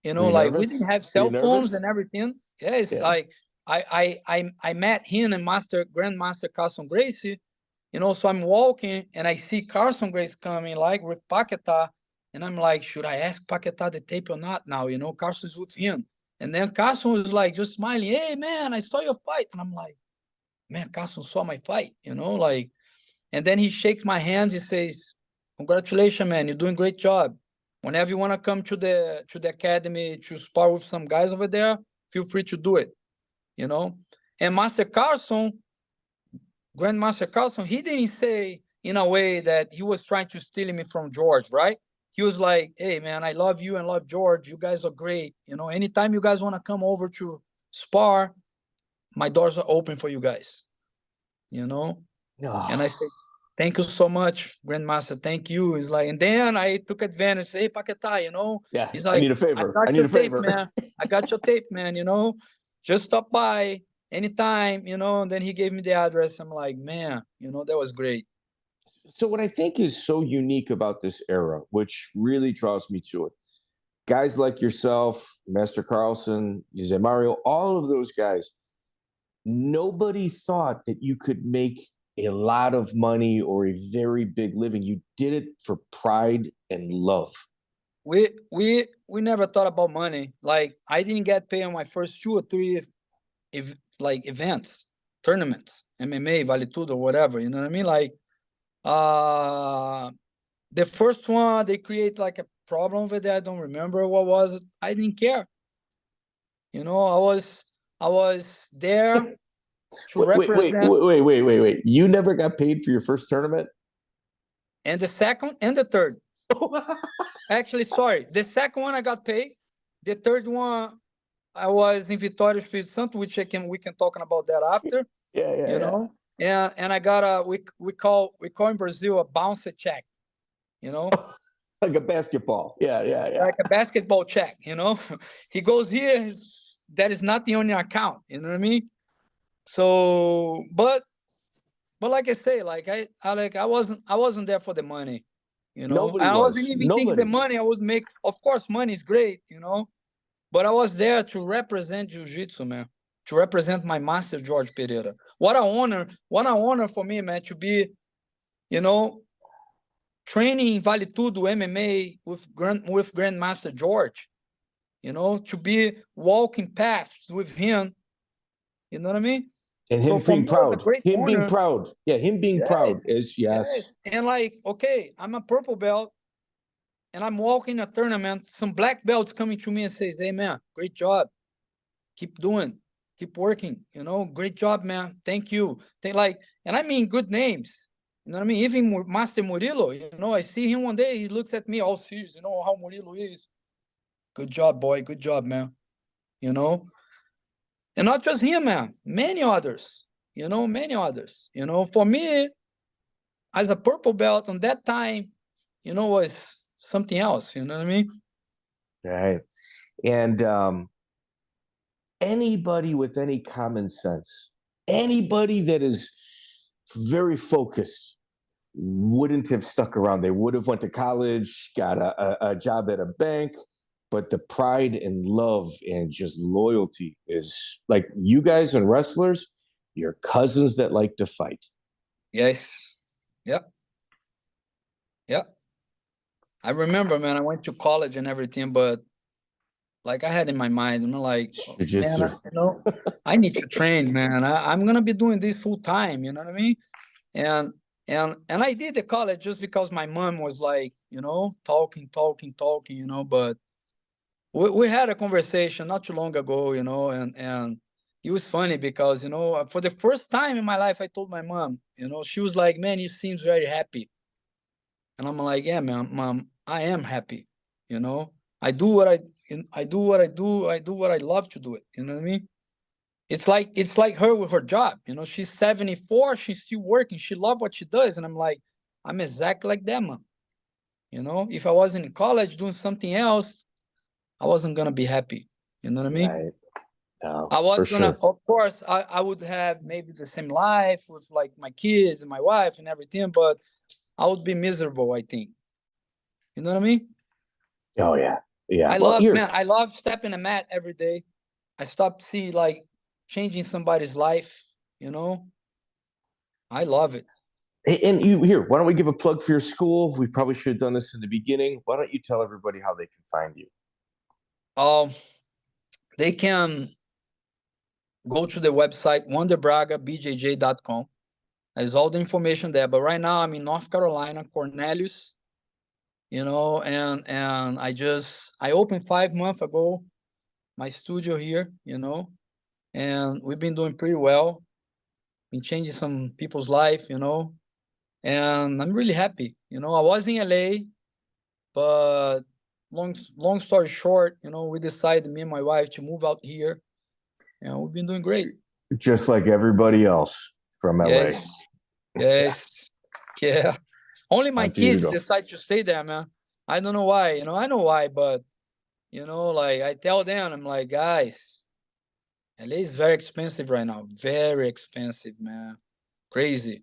you know, like nervous? We didn't have cell phones and everything. Yes, like I met him and Grandmaster Carlson Gracie, you know, so I'm walking and I see Carlson Gracie coming like with Paquetau, and I'm like, should I ask Paquetau the tape or not now? You know, Carlson's with him. And then Carlson was like just smiling, hey man, I saw your fight. And I'm like, man, Carlson saw my fight, you know, like, and then he shakes my hand, he says, congratulations, man, you're doing a great job. Whenever you want to come to the academy to spar with some guys over there, feel free to do it, you know. And Grandmaster Carlson, he didn't say in a way that he was trying to steal me from George, right? He was like, hey, man, I love you and love George. You guys are great. You know, anytime you guys want to come over to spar, my doors are open for you guys, you know? And I said, thank you so much, Grandmaster. Thank you. He's like, and then I took advantage. Hey, Paquetau, you know? Yeah, he's like, I need a favor. I need a favor, man. I got your tape, man, you know? Just stop by anytime, you know? And then he gave me the address. I'm like, man, you know, that was great. So what I think is so unique about this era, which really draws me to it, guys like yourself, Master Carlson, Jose Mario, all of those guys, nobody thought that you could make a lot of money or a very big living. You did it for pride and love. We never thought about money. Like, I didn't get paid on my first 2 or 3 events, tournaments, MMA, Vale Tudo, or whatever. You know what I mean? Like, the first one, they create like a problem over there. I don't remember what was it. I didn't care. You know, I was there to represent. Wait. You never got paid for your first tournament? And the second and the third. Actually, sorry. The second one I got paid. The third one, I was in Vitória, Espírito Santo, which we can talk about that after. You know? And I got we call in Brazil a bounce check, you know? Like a basketball. Yeah. Like a basketball check, you know? He goes here, that is not the only account, you know what I mean? So, but like I say, like I wasn't there for the money, you know. I wasn't even thinking the money I would make. Of course, money is great, you know, but I was there to represent Jiu-Jitsu, man, to represent my master George Pereira. What an honor for me, man, to be, you know, training Vale Tudo MMA with Grandmaster George, you know, to be walking paths with him, you know what I mean? And him being proud. Being proud. Yeah, him being proud is yes. And like, okay, I'm a purple belt and I'm walking a tournament, some black belts coming to me and says, "Hey man, great job. Keep doing, keep working, great job, man. Thank you." And I mean good names. You know what I mean? Even Master Murilo, I see him one day, he looks at me all serious, how Murilo is. Good job, boy. Good job, man. And not just him, man. Many others, many others. For me, as a purple belt on that time, was something else. You know what I mean? Right. And anybody with any common sense, anybody that is very focused wouldn't have stuck around. They would have went to college, got a job at a bank, but the pride and love and just loyalty is like you guys and wrestlers, you're cousins that like to fight. Yes. Yep. Yep. I remember, man, I went to college and everything, but like I had in my mind, Jiu-Jitsu. man, I need to train, man. I'm going to be doing this full time. You know what I mean? And I did the college just because my mom was like, talking, but we had a conversation not too long ago, and it was funny because, for the first time in my life, I told my mom, she was like, "Man, you seems very happy." And I'm like, "Yeah, man, mom, I am happy. I do what I do what I do. I do what I love to do it. You know what I mean? It's like her with her job. She's 74. She's still working. She loves what she does. And I'm like, I'm exactly like that, man. If I wasn't in college doing something else, I wasn't going to be happy. You know what I mean? Right. No, I was going to, sure. of course, I would have maybe the same life with like my kids and my wife and everything, but I would be miserable, I think. You know what I mean? Oh, yeah. Yeah. I love stepping a mat every day. I stopped see like changing somebody's life, I love it. And why don't we give a plug for your school? We probably should have done this in the beginning. Why don't you tell everybody how they can find you? They can go to the website wanderbragabjj.com. There's all the information there. But right now I'm in North Carolina, Cornelius, and I opened 5 months ago my studio here, and we've been doing pretty well. Been changing some people's life, and I'm really happy. I was in LA, but long story short, we decided, me and my wife, to move out here, and we've been doing great. Just like everybody else from LA. Yes. Yeah. Only my kids decide to stay there, man. I don't know why. I know why, but like I tell them, I'm like, guys, LA is very expensive right now. Very expensive, man. Crazy,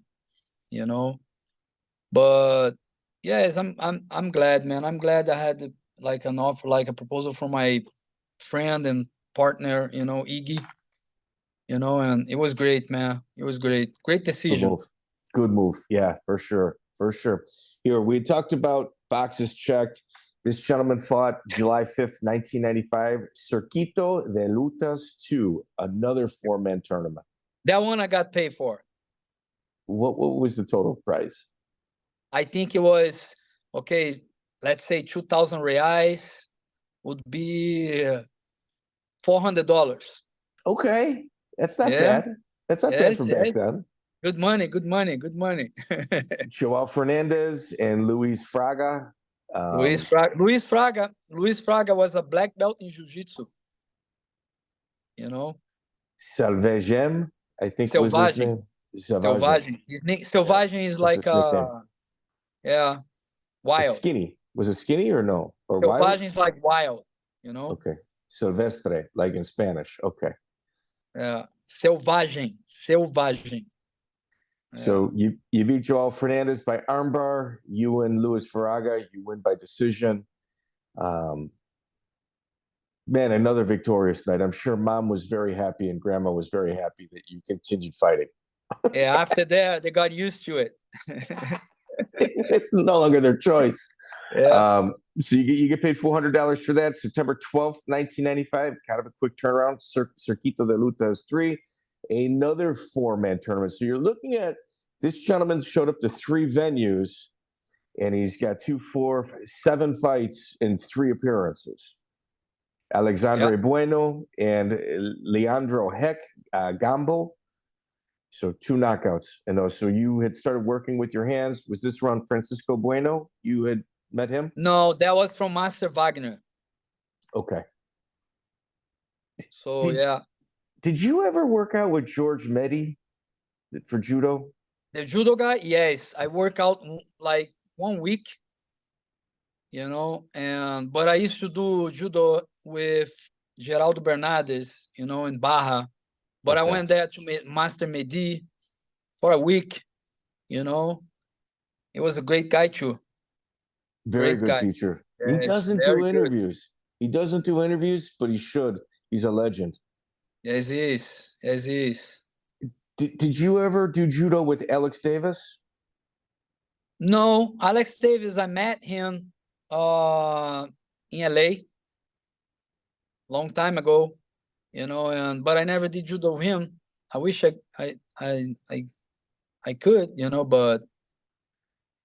But yes, I'm glad, man. I'm glad I had like an offer, like a proposal from my friend and partner, Iggy, and it was great, man. It was great. Great decision. Good move. Yeah, for sure. For sure. Here, we talked about boxes checked. This gentleman fought July 5th, 1995, Circuito de Lutas 2, another 4-man tournament. That one I got paid for. What was the total price? I think it was, okay, let's say 2,000 reais would be $400. Okay. That's not bad. That's not bad for back then. Good money. Joao Fernandez and Luis Fraga. Luis Fraga was a black belt in Jiu-Jitsu. Selvagem, I think Selvagem. Was his name. Selvagem is like wild. Like skinny. Was it skinny or no? Or Selvagem is like wild, Okay. Silvestre, like in Spanish. Okay. Yeah. Selvagem. So you beat Joao Fernandez by armbar. You and Luis Fraga, you win by decision. Man, another victorious night. I'm sure mom was very happy and grandma was very happy that you continued fighting. Yeah, after that, they got used to it. It's no longer their choice. Yeah. So you get paid $400 for that. September 12th, 1995. Kind of a quick turnaround. Circuito de Lutas 3. Another 4-man tournament. So you're looking at this gentleman showed up to 3 venues. and he's got 7 fights in 3 appearances. Alexandre Bueno and Leandro Gambo. So 2 knockouts in those. So you had started working with your hands. Was this around Francisco Bueno? You had met him? No, that was from Master Wagner. Okay. So yeah. Did you ever work out with George Mehdi for judo? The judo guy, yes. I work out like 1 week, but I used to do judo with Geraldo Bernardes, in Barra. But I went there to meet Master Mehdi for a week, It was a great guy too. Very good teacher. He doesn't do interviews. He doesn't do interviews, but he should. He's a legend. Yes, he is. Yes, he is. Did you ever do judo with Alex Davis? No, Alex Davis, I met him in LA long time ago, but I never did judo with him. I wish I could, but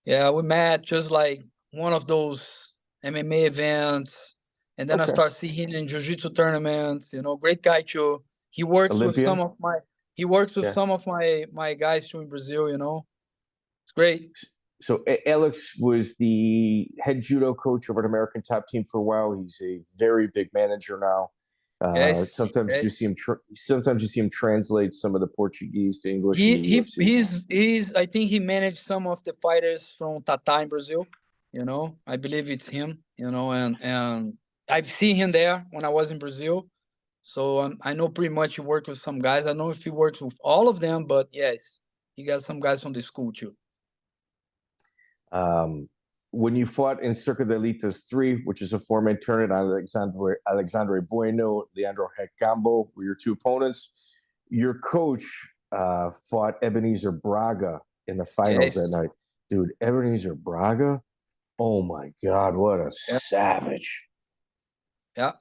yeah, we met just like one of those MMA events, and then I start seeing him in jiu-jitsu tournaments. Great guy too. He works with some of my guys too in Brazil. It's great. So Alex was the head judo coach over at American Top Team for a while. He's a very big manager now. Sometimes you see him. Sometimes you see him translate some of the Portuguese to English. He's. I think he managed some of the fighters from Tata in Brazil. I believe it's him. And I've seen him there when I was in Brazil. So I know pretty much he worked with some guys. I don't know if he works with all of them, but yes, he got some guys from the school too. When you fought in Circuito de Lutas 3, which is a 4-man tournament, Alexandre Bueno, Leandro Gambo were your 2 opponents. Your coach fought Ebenezer Braga in the finals that night. Dude, Ebenezer Braga? Oh my God, what a savage. Yeah.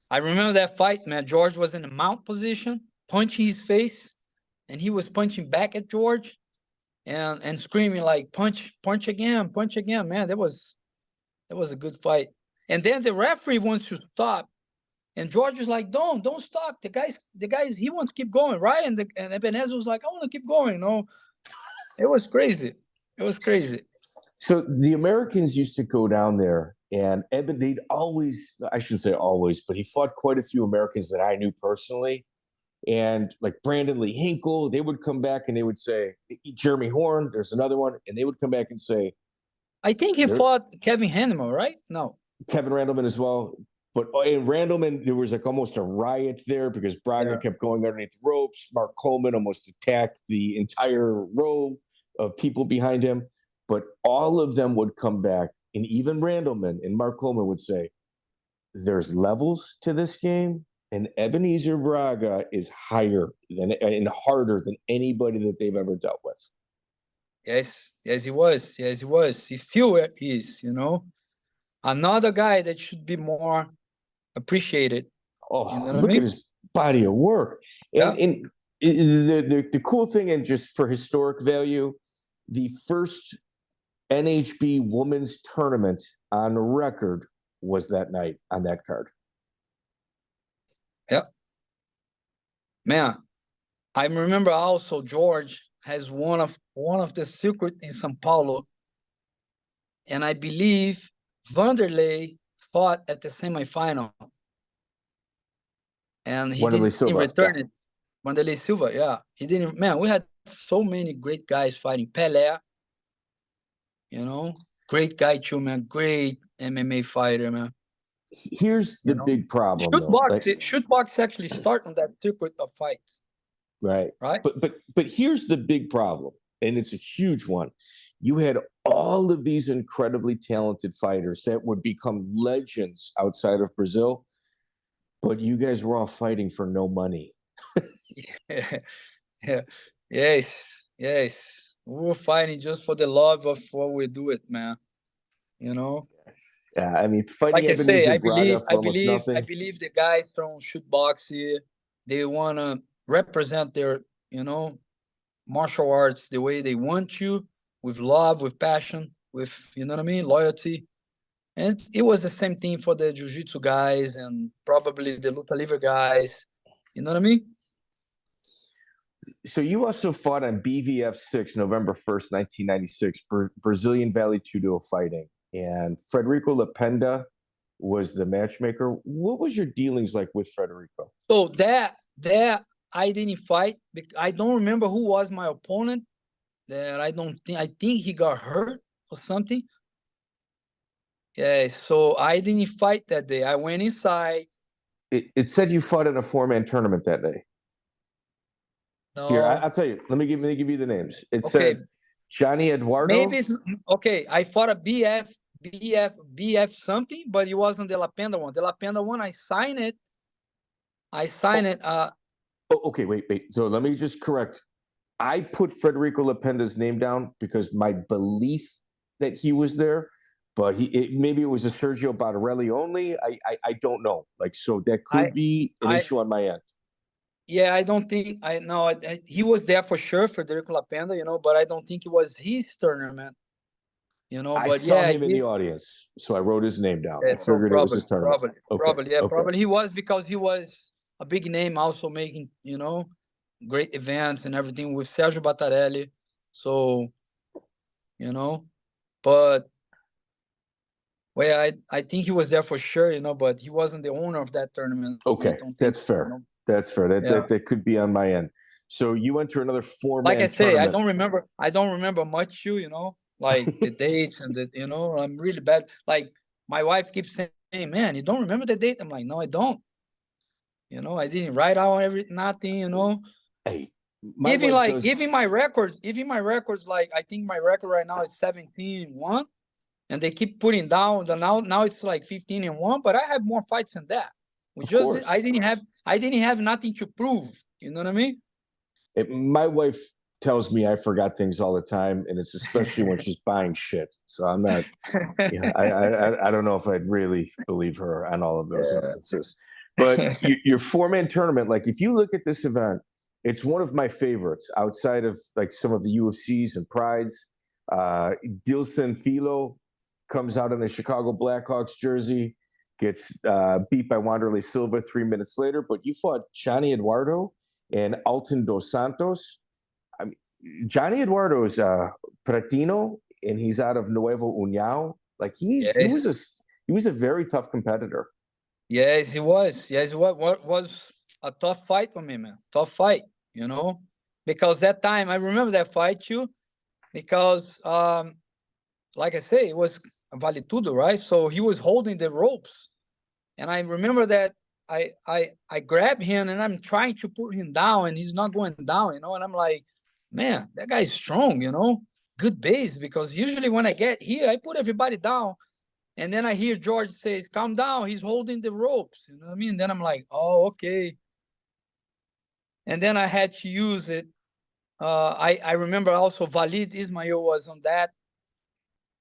I remember that fight, man. George was in the mount position, punching his face, and he was punching back at George. And screaming like punch again, man. That was a good fight. And then the referee wants to stop, and George is like, don't stop. The guys, he wants to keep going, right? And Ebenezer was like, I want to keep going. It was crazy. So the Americans used to go down there, and they'd always, I shouldn't say always, but he fought quite a few Americans that I knew personally. And like Brandon Lee Hinkle, they would come back and they would say, Jeremy Horn, there's another one. And they would come back and say, I think he fought Kevin Hanneman, right? No. Kevin Randleman as well. But in Randleman, there was like almost a riot there because Braga kept going underneath the ropes. Mark Coleman almost attacked the entire row of people behind him. But all of them would come back. And even Randleman and Mark Coleman would say, there's levels to this game. And Ebenezer Braga is higher than and harder than anybody that they've ever dealt with. Yes, he was. He still is, Another guy that should be more appreciated. Look at his body of work. And the cool thing, and just for historic value, the first NHB women's tournament on record was that night on that card. Yeah. Man, I remember also George has one of the circuit in São Paulo. And I believe Vanderlei fought at the semifinal. And he didn't return it. Vanderlei Silva, yeah. He didn't. Man, we had so many great guys fighting. Pelé, great guy too, man. Great MMA fighter, man. Here's the big problem. Shoot box actually start on that circuit of fights. Right. Right. But here's the big problem, and it's a huge one. You had all of these incredibly talented fighters that would become legends outside of Brazil, but you guys were all fighting for no money. Yeah. Yes. We were fighting just for the love of what we do it, man. Yeah, I mean, fighting like Ebenezer I Braga for almost nothing. I believe the guys from shoot box here, they want to represent their, martial arts the way they want to, with love, with passion, with, you know what I mean, loyalty. And it was the same thing for the Jiu-Jitsu guys and probably the Luta Livre guys. You know what I mean? So you also fought on BVF 6, November 1st, 1996, Brazilian Vale Judo fighting. And Frederico Lapenda was the matchmaker. What was your dealings like with Frederico? So that I didn't fight. I don't remember who was my opponent. I think he got hurt or something. Yeah, so I didn't fight that day. I went inside. It said you fought in a 4-man tournament that day. No. Here, I'll tell you. Let me give you the names. It Okay. said Johnny Eduardo. Maybe okay. I fought a BF something, but it wasn't the Lapenda one. The Lapenda one, I signed it. Okay, wait. So let me just correct. I put Frederico Lapenda's name down because my belief that he was there, but maybe it was a Sergio Bottarelli only. I don't know. Like, so that could be an issue on my end. Yeah, I don't think he was there for sure, Frederico Lapenda, you know, but I don't think it was his tournament, you know. I But saw yeah, him in the audience, so I wrote his name down. Yeah, I figured it was his tournament. Probably he was, because he was a big name, also making, you know, great events and everything with Sergio Bottarelli. So, you know, but well, I think he was there for sure, you know, but he wasn't the owner of that tournament. Okay, that's fair. You know? That's fair. That could be on my end. So you enter another 4-man like I say, tournament. I don't remember much, you know, like the dates and the, you know, I'm really bad. Like my wife keeps saying, man, you don't remember the date? I'm like, no, I don't. You know, I didn't write out nothing, you know. Hey, even my records, like I think my record right now is 17-1. And they keep putting down now it's like 15-1, but I have more fights than that. I didn't have nothing to prove. You know what I mean? My wife tells me I forgot things all the time, and it's especially when she's buying shit. So I'm not. I don't know if I'd really believe her on all of those instances. But your 4-man tournament, like if you look at this event, it's one of my favorites outside of like some of the UFCs and Prides. Dilson Filo comes out in the Chicago Blackhawks jersey, gets beat by Wanderlei Silva 3 minutes later. But you fought Johnny Eduardo and Alton dos Santos. I mean, Johnny Eduardo is Pretino, and he's out of Nuevo União. Like he was a very tough competitor. Yes, he was. What was a tough fight for me, man. Tough fight, you know, because that time I remember that fight too, because like I say, it was Vale Tudo, right? So he was holding the ropes, and I remember that I grabbed him and I'm trying to put him down, and he's not going down, you know. And I'm like, man, that guy's strong, you know, good base, because usually when I get here, I put everybody down, and then I hear George says, "Calm down, he's holding the ropes," you know what I mean? And then I'm like, oh, okay. And then I had to use it. I remember also Valid Ismail was on that,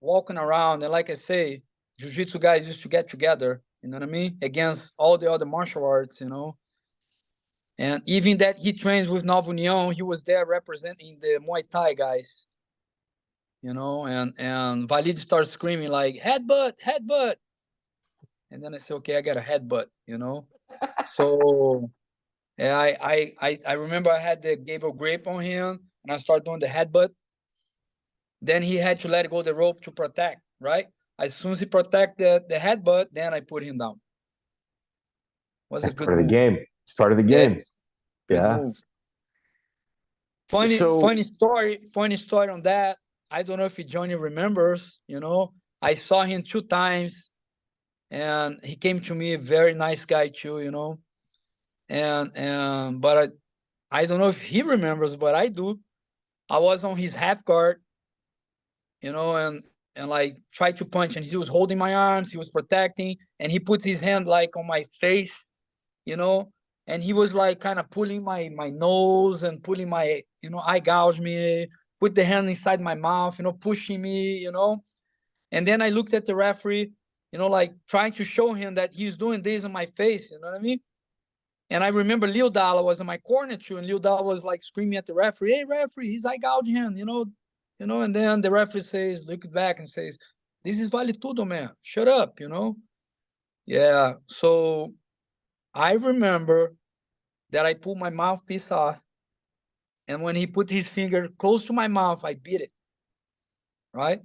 walking around, and like I say, jiu-jitsu guys used to get together, you know what I mean, against all the other martial arts, you know. And even that he trains with Nova União, he was there representing the Muay Thai guys, you know. And Valid started screaming like, headbutt, headbutt. And then I said, okay, I got a headbutt, you know. So yeah, I remember I had the Gabriel Grape on him, and I started doing the headbutt. Then he had to let go the rope to protect, right? As soon as he protected the headbutt, then I put him down. That's part of the game. It's part of the game. Yeah. Move. Funny story on that. I don't know if Johnny remembers, you know. I saw him 2 times, and he came to me, a very nice guy too, you know. But I don't know if he remembers, but I do. I was on his half guard, you know, and like tried to punch, and he was holding my arms, he was protecting, and he puts his hand like on my face, you know, and he was like kind of pulling my nose and pulling my, you know, eye gouge me, put the hand inside my mouth, you know, pushing me, you know. And then I looked at the referee, you know, like trying to show him that he's doing this on my face, you know what I mean? And I remember Leo Dalla was in my corner too, and Leo Dalla was like screaming at the referee, hey, referee, he's eye gouging him, you know. you know, and then the referee says, look back and says, this is vale tudo, man. Shut up, you know? Yeah. So I remember that I pulled my mouthpiece off. And when he put his finger close to my mouth, I beat it. Right?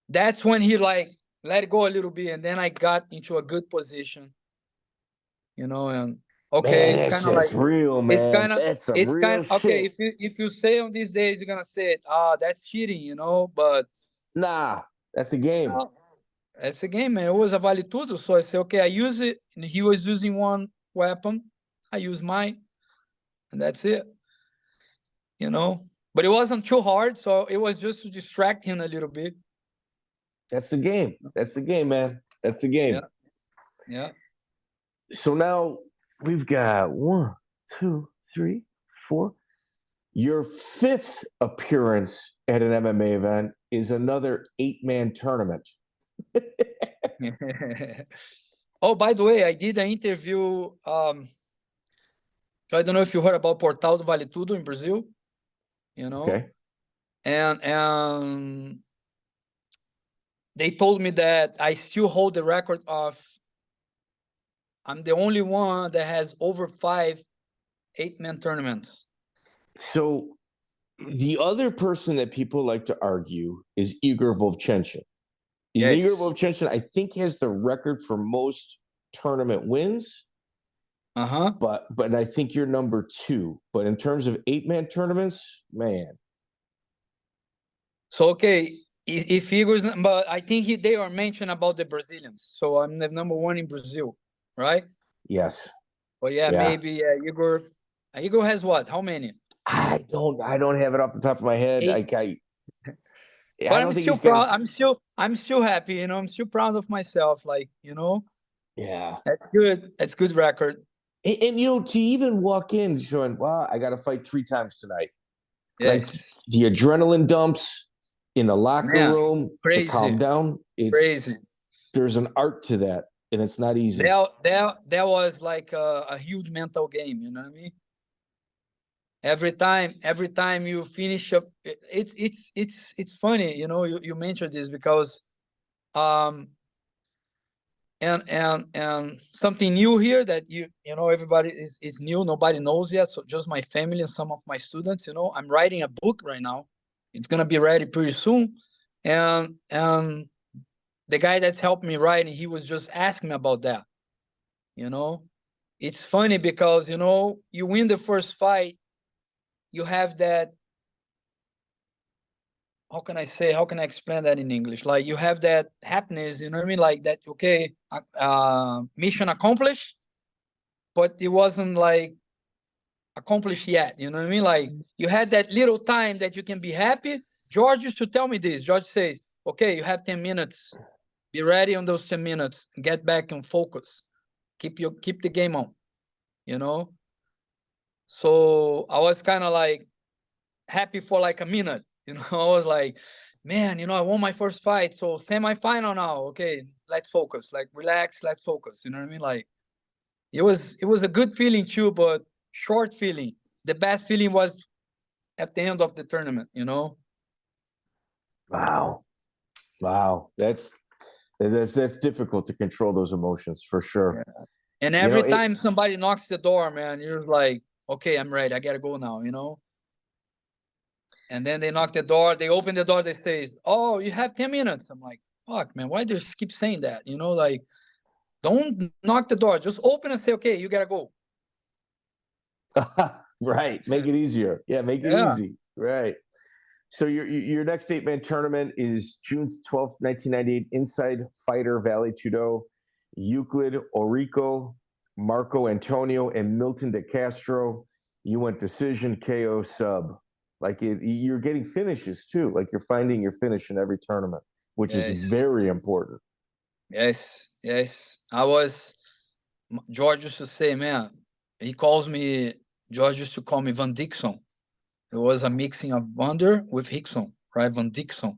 That's when he like let it go a little bit. And then I got into a good position, you know, and okay, Man, it's that's kind of like just real, man. That's some it's kind real of okay. shit. If you say on these days, you're gonna say it, that's cheating, you know, but Nah, that's a game. no, it's a game, man. It was a vale tudo. So I say, okay, I use it, and he was using one weapon, I use mine, and that's it, you know. But it wasn't too hard, so it was just to distract him a little bit. That's the game. That's the game, man. That's the Yeah, game. yeah. So now we've got 1, 2, 3, 4. Your 5th appearance at an MMA event is another 8-man tournament. Oh, by the way, I did an interview. So I don't know if you heard about Portal do Vale Tudo in Brazil, you know, Okay. and they told me that I still hold the record of. I'm the only one that has over 5 8-man tournaments. So the other person that people like to argue is Igor Vovchanchyn. Yes. Igor Vovchanchyn, I think, has the record for most tournament wins. But I think you're number 2. But in terms of 8-man tournaments, man. So okay, if Igor's, but I think they are mentioned about the Brazilians. So I'm the number 1 in Brazil, right? Yes. But yeah, maybe Igor. Igor has what? How many? I don't have it off the top of my head. 8. I But don't I'm think still he's got proud. I'm still happy. You know, I'm still proud of myself. Like, you know, yeah. that's good. That's good record. And you know, to even walk in showing, wow, I got to fight 3 times tonight. Yes. Like the adrenaline dumps in the locker Man, room crazy. to calm down. It's Crazy. There's an art to that, and it's not easy. That was like a huge mental game. You know what I mean? Every time you finish up, it's funny. You know, you mentioned this because and something new here that you know everybody is new, nobody knows yet, so just my family and some of my students. You know, I'm writing a book right now. It's gonna be ready pretty soon, and the guy that's helped me writing, he was just asking me about that. You know, it's funny because, you know, you win the first fight, you have that, how can I explain that in English? Like, you have that happiness, you know what I mean? Like that, okay, mission accomplished, but it wasn't like accomplished yet. You know what I mean? Like, you had that little time that you can be happy. George used to tell me this. George says, okay, you have 10 minutes. Be ready on those 10 minutes. Get back and focus. Keep the game on, you know? So I was kind of like happy for like a minute. You know, I was like, man, you know, I won my first fight. So semi-final now. Okay, let's focus. Like, relax, let's focus. You know what I mean? Like, it was a good feeling too, but short feeling. The best feeling was at the end of the tournament, you know? Wow. That's difficult to control those emotions for sure. Yeah. And every time somebody knocks the door, man, you're like, okay, I'm ready. I gotta go now, you know? And then they knock the door, they open the door, they say, oh, you have 10 minutes. I'm like, fuck, man, why do you keep saying that? You know, like, don't knock the door. Just open and say, okay, you gotta go. Right. Make it easier. Yeah, make it easy. Right. So your next 8-man tournament is June 12th, 1998, Inside Fighter Vale Tudo, Euclid, Orico, Marco Antonio, and Milton De Castro. You went decision, KO, sub. Like you're getting finishes too. Like you're finding your finish in every tournament, which is very important. Yes. George used to say, man, George used to call me Van Dixon. It was a mixing of Wander with Hickson, right? Van Dixon.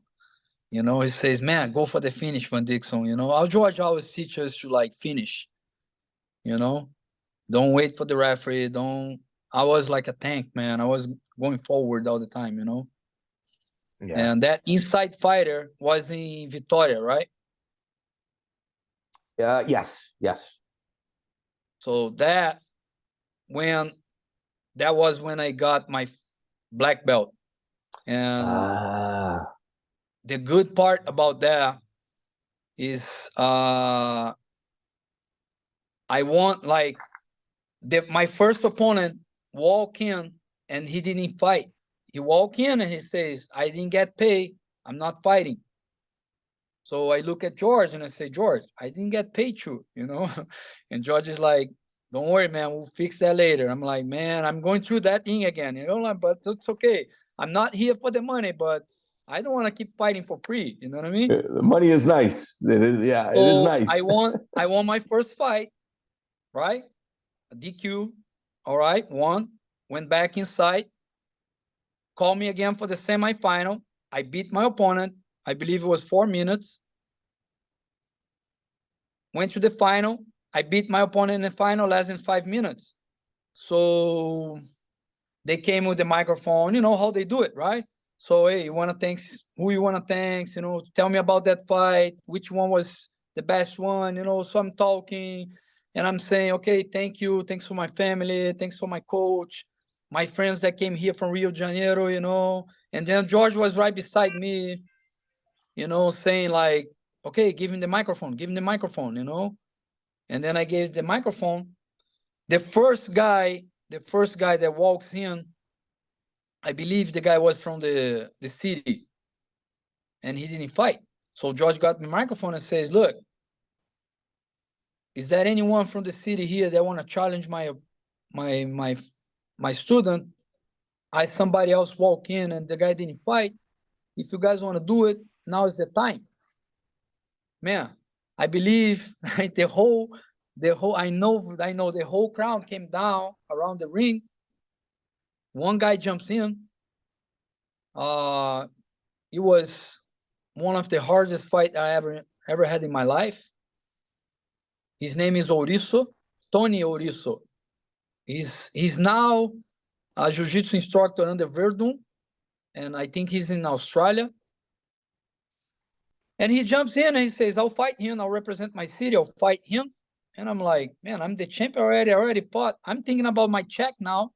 You know, he says, man, go for the finish, Van Dixon. You know, our George always teaches us to like finish, you know, don't wait for the referee. I was like a tank, man. I was going forward all the time, you know? Yeah. And that inside fighter was in Vitória, right? Yes. So that was when I got my black belt. And the good part about that is I want like my first opponent walk in and he didn't fight. He walk in and he says, I didn't get paid. I'm not fighting. So I look at George and I say, George, I didn't get paid you, you know? And George is like, don't worry, man, we'll fix that later. I'm like, man, I'm going through that thing again, you know, like, but it's okay. I'm not here for the money, but I don't want to keep fighting for free. You know what I mean? The money is nice. It is, yeah, it is So nice. I won my first fight, right? A DQ. All right, won. Went back inside. Called me again for the semifinal. I beat my opponent. I believe it was 4 minutes. Went to the final. I beat my opponent in the final less than 5 minutes. So they came with the microphone, you know how they do it, right? So, hey, you want to thank who you want to thank, you know, tell me about that fight, which one was the best one, you know, so I'm talking and I'm saying, okay, thank you. Thanks for my family. Thanks for my coach, my friends that came here from Rio de Janeiro, you know, and then George was right beside me, you know, saying like, okay, give him the microphone, you know, and then I gave the microphone. The first guy that walks in, I believe the guy was from the city and he didn't fight. So George got the microphone and says, look, is there anyone from the city here that want to challenge my student? Somebody else walk in and the guy didn't fight. If you guys want to do it, now is the time. Man, I believe right, the whole I know the whole crowd came down around the ring. One guy jumps in. It was one of the hardest fight I ever had in my life. His name is Ouriço, Tony Ouriço. He's now a jiu-jitsu instructor under Verdun, and I think he's in Australia. And he jumps in and he says, I'll fight him. I'll represent my city. I'll fight him. And I'm like, man, I'm the champion already. I already fought. I'm thinking about my check now.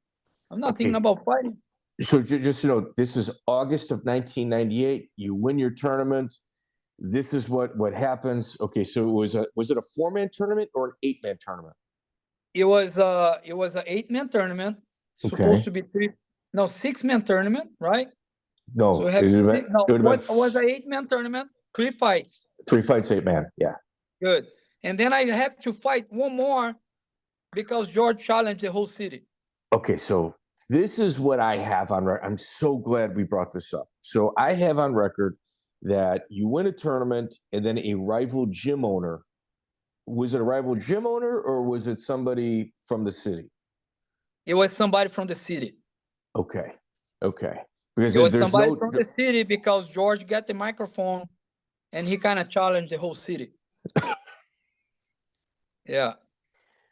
I'm not thinking about fighting. So just, you know, this is August of 1998. You win your tournament. This is what happens. Okay, so was it a 4-man tournament or an 8-man tournament? It was an 8-man tournament. Supposed to be 6-man tournament, right? No, so we have what was an 8-man tournament? 3 fights. 3 fights, 8-man. Yeah. Good. And then I have to fight one more because George challenged the whole city. Okay, so this is what I have on record. I'm so glad we brought this up. So I have on record that you win a tournament and then a rival gym owner. Was it a rival gym owner or was it somebody from the city? It was somebody from the city. Okay. Because it was somebody from the city because George got the microphone and he kind of challenged the whole city. Yeah.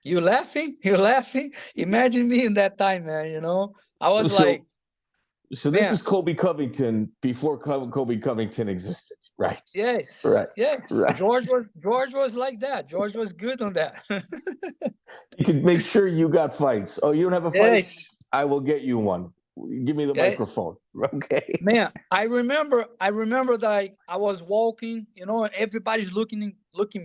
You laughing? You're laughing? Imagine me in that time, man, you know? I was So this is Colby Covington before Colby Covington existed, right? Yes. Right. Yes. Right. George was like that. George was good on that. You could make sure you got fights. Oh, you don't have a fight? Yes. I will get you one. Give me the microphone. Okay. Man, I remember that I was walking, you know, and everybody's looking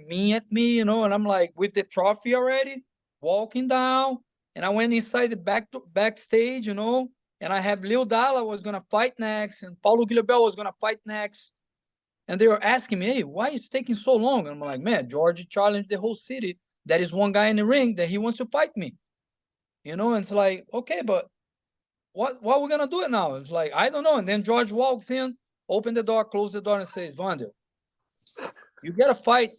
me at me, you know, and I'm like with the trophy already, walking down, and I went inside the backstage, you know, and I have Leo Dalla was gonna fight next, and Paulo Guilherme was gonna fight next, and they were asking me, hey, why is it taking so long? And I'm like, man, George challenged the whole city. There is one guy in the ring that he wants to fight me, you know, and it's like, okay, but what we're gonna do it now? It's like, I don't know. And then George walks in, open the door, close the door, and says, Wanda, you gotta fight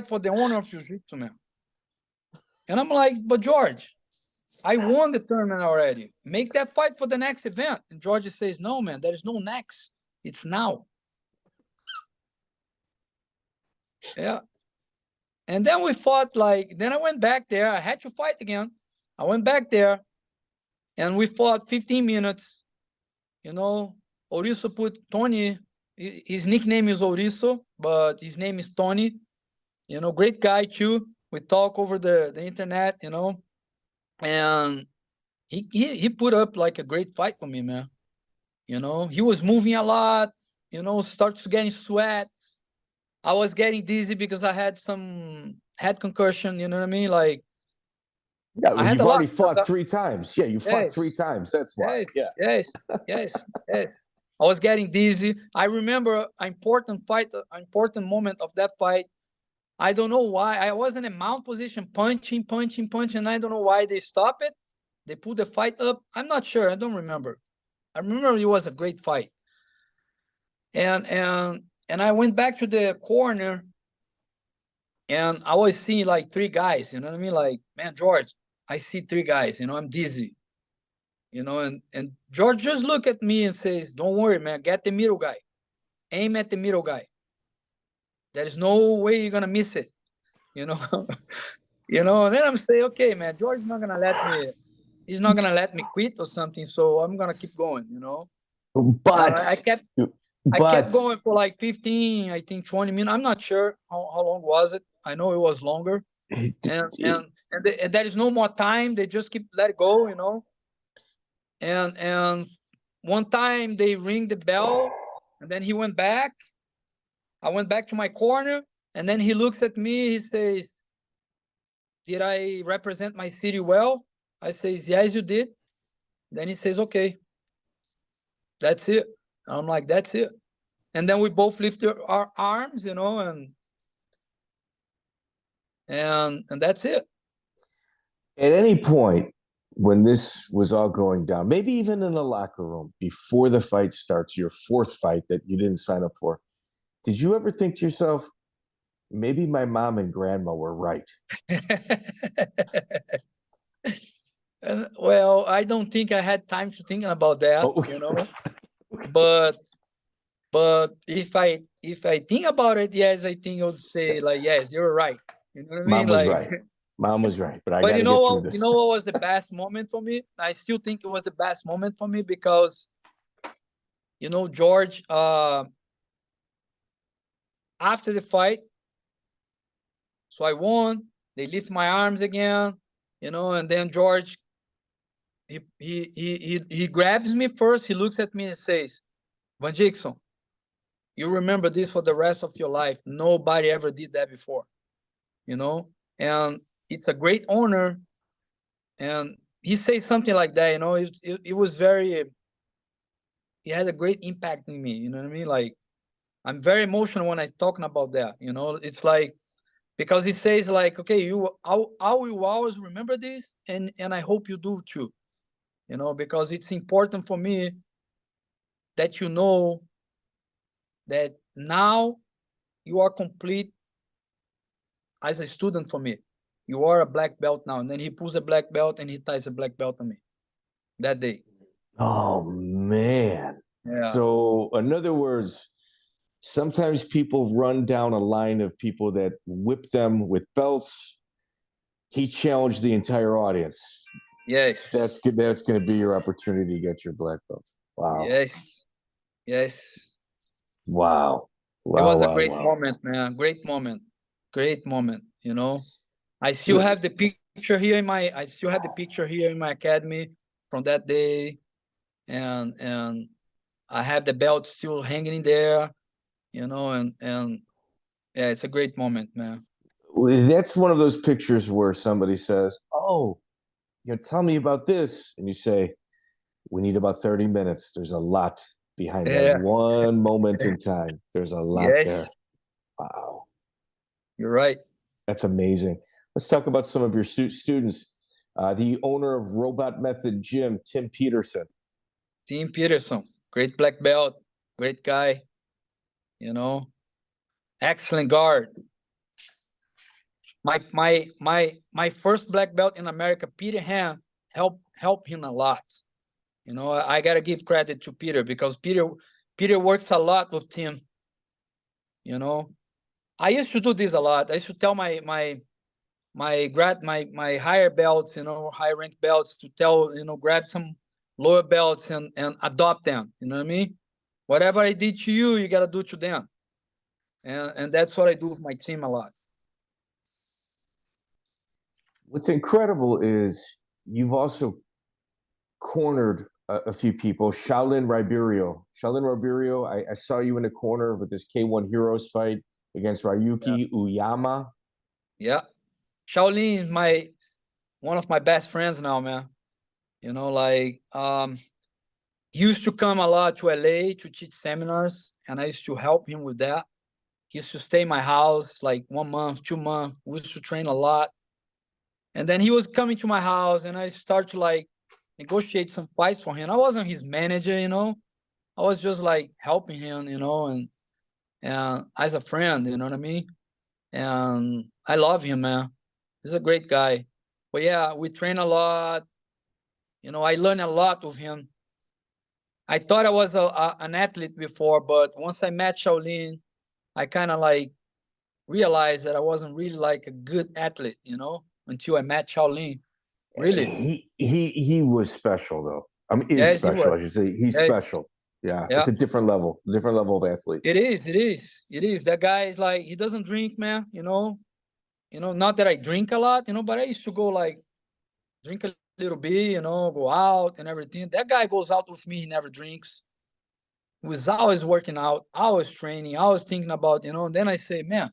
for the honor of jiu-jitsu, man. And I'm like, but George, I won the tournament already. Make that fight for the next event. And George says, no, man, there is no next. It's now. Yeah. And then we fought then I went back there. I had to fight again. I went back there and we fought 15 minutes, you know, Ouriço put Tony. His nickname is Ouriço, but his name is Tony. You know, great guy too. We talk over the internet, you know, and he put up like a great fight for me, man. You know, he was moving a lot. You know, starts getting sweat. I was getting dizzy because I had some head concussion. You know what I mean? Like Yeah, I well, had a you've lot. already fought 3 times. Yeah, you fought Yes, 3 times. That's why. yes, Yeah. yes, yes, yes. I was getting dizzy. I remember an important fight, an important moment of that fight. I don't know why. I was in a mount position, punching. I don't know why they stopped it. They put the fight up. I'm not sure. I don't remember. I remember it was a great fight. And I went back to the corner and I was seeing like 3 guys, you know what I mean? Like, man, George, I see 3 guys, you know, I'm dizzy. You know, and George just look at me and says, don't worry, man, get the middle guy. Aim at the middle guy. There is no way you're gonna miss it. You know, you know, and then I'm saying, okay, man, George is not gonna let me, he's not gonna let me quit or something, so I'm gonna keep going, you know. And I But, kept but going for like 15, I think 20 minutes. I'm not sure how long was it. I know it was longer. And there is no more time. They just keep let it go, you know. And one time they ring the bell, and then he went back. I went back to my corner, and then he looks at me. He says, "Did I represent my city well?" I says, "Yes, you did." Then he says, "Okay, that's it." I'm like, "That's it." And then we both lifted our arms, you know, and that's it. at any point when this was all going down, maybe even in the locker room before the fight starts, your 4th fight that you didn't sign up for, did you ever think to yourself, maybe my mom and grandma were right? Well, I don't think I had time to think about that, Oh, you know. But if I think about it, yes, I think I would say like, yes, you're right. You know what I mean? mom was Like, right. Mom was right, but I but got to get through you this. know what was the best moment for me? I still think it was the best moment for me because, you know, George, after the fight, so I won. They lift my arms again, you know, and then George, he grabs me first. He looks at me and says, "Van Jackson, you remember this for the rest of your life. Nobody ever did that before, you know, and it's a great honor." And he said something like that, you know. It was very, it had a great impact in me, you know what I mean? Like, I'm very emotional when I'm talking about that, you know. It's like, because he says like, okay, I will always remember this, and I hope you do too, you know, because it's important for me that you know that now you are complete as a student for me. You are a black belt now. And then he pulls a black belt and he ties a black belt on me that day. Oh, man. Yeah. So, in other words, sometimes people run down a line of people that whip them with belts. He challenged the entire audience. Yes. That's good. That's going to be your opportunity to get your black belt. Wow. Yes. Yes. Wow. It Wow. was a Wow. great Wow. moment, man. Great moment. Great moment. You know, I still So, have the picture here in my, academy from that day. And I have the belt still hanging in there, you know, and yeah, it's a great moment, man. that's one of those pictures where somebody says, "Oh, tell me about this," and you say, "We need about 30 minutes. There's a lot behind that Yeah. one moment in time. There's a lot Yes, there." Wow. you're right. That's amazing. Let's talk about some of your students. The owner of Robot Method Gym, Tim Peterson. Tim Peterson, great black belt, great guy, you know, excellent guard. My first black belt in America, Peter Han, helped him a lot. You know, I gotta give credit to Peter because Peter works a lot with Tim. You know, I used to do this a lot. I used to tell my higher belts, you know, high rank belts, to tell, you know, grab some lower belts and adopt them. You know what I mean? Whatever I did to you, you got to do to them. And that's what I do with my team a lot. What's incredible is you've also cornered a few people. Shaolin Ribeiro, I saw you in the corner with this K1 Heroes fight against Ryuki Uyama. Yeah. Shaolin is one of my best friends now, man. You know, like, he used to come a lot to LA to teach seminars, and I used to help him with that. He used to stay in my house like 1 month, 2 months. We used to train a lot. And then he was coming to my house, and I started to like negotiate some fights for him. I wasn't his manager, you know. I was just like helping him, you know, and as a friend, you know what I mean? And I love him, man. He's a great guy. But yeah, we train a lot. You know, I learned a lot with him. I thought I was an athlete before, but once I met Shaolin, I kind of like realized that I wasn't really like a good athlete, you know, until I met Shaolin. Really? He was special though. I mean, is Yes, he special, was. I should say. He's Yeah, special. Yeah, yeah. it's a different level of athlete. It is, it is, it is. That guy is like, he doesn't drink, man, you know. You know, not that I drink a lot, you know, but I used to go like drink a little bit, you know, go out and everything. That guy goes out with me, he never drinks. He was always working out, always training, always thinking about, you know, and then I say, man,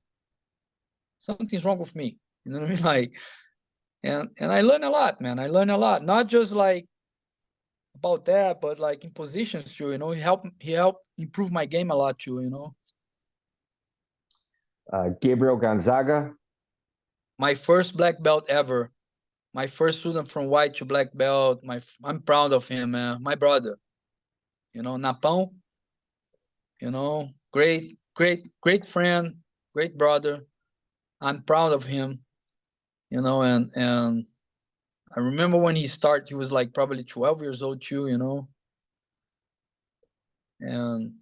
something's wrong with me. You know what I mean? Like, and I learned a lot, man. I learned a lot. Not just like about that, but like in positions too, you know. He helped improve my game a lot too, you know. Gabriel Gonzaga. My first black belt ever. My first student from white to black belt. I'm proud of him, man. My brother. You know, Napão. You know, great friend, great brother. I'm proud of him. You know, and I remember when he started, he was like probably 12 years old too, you know. And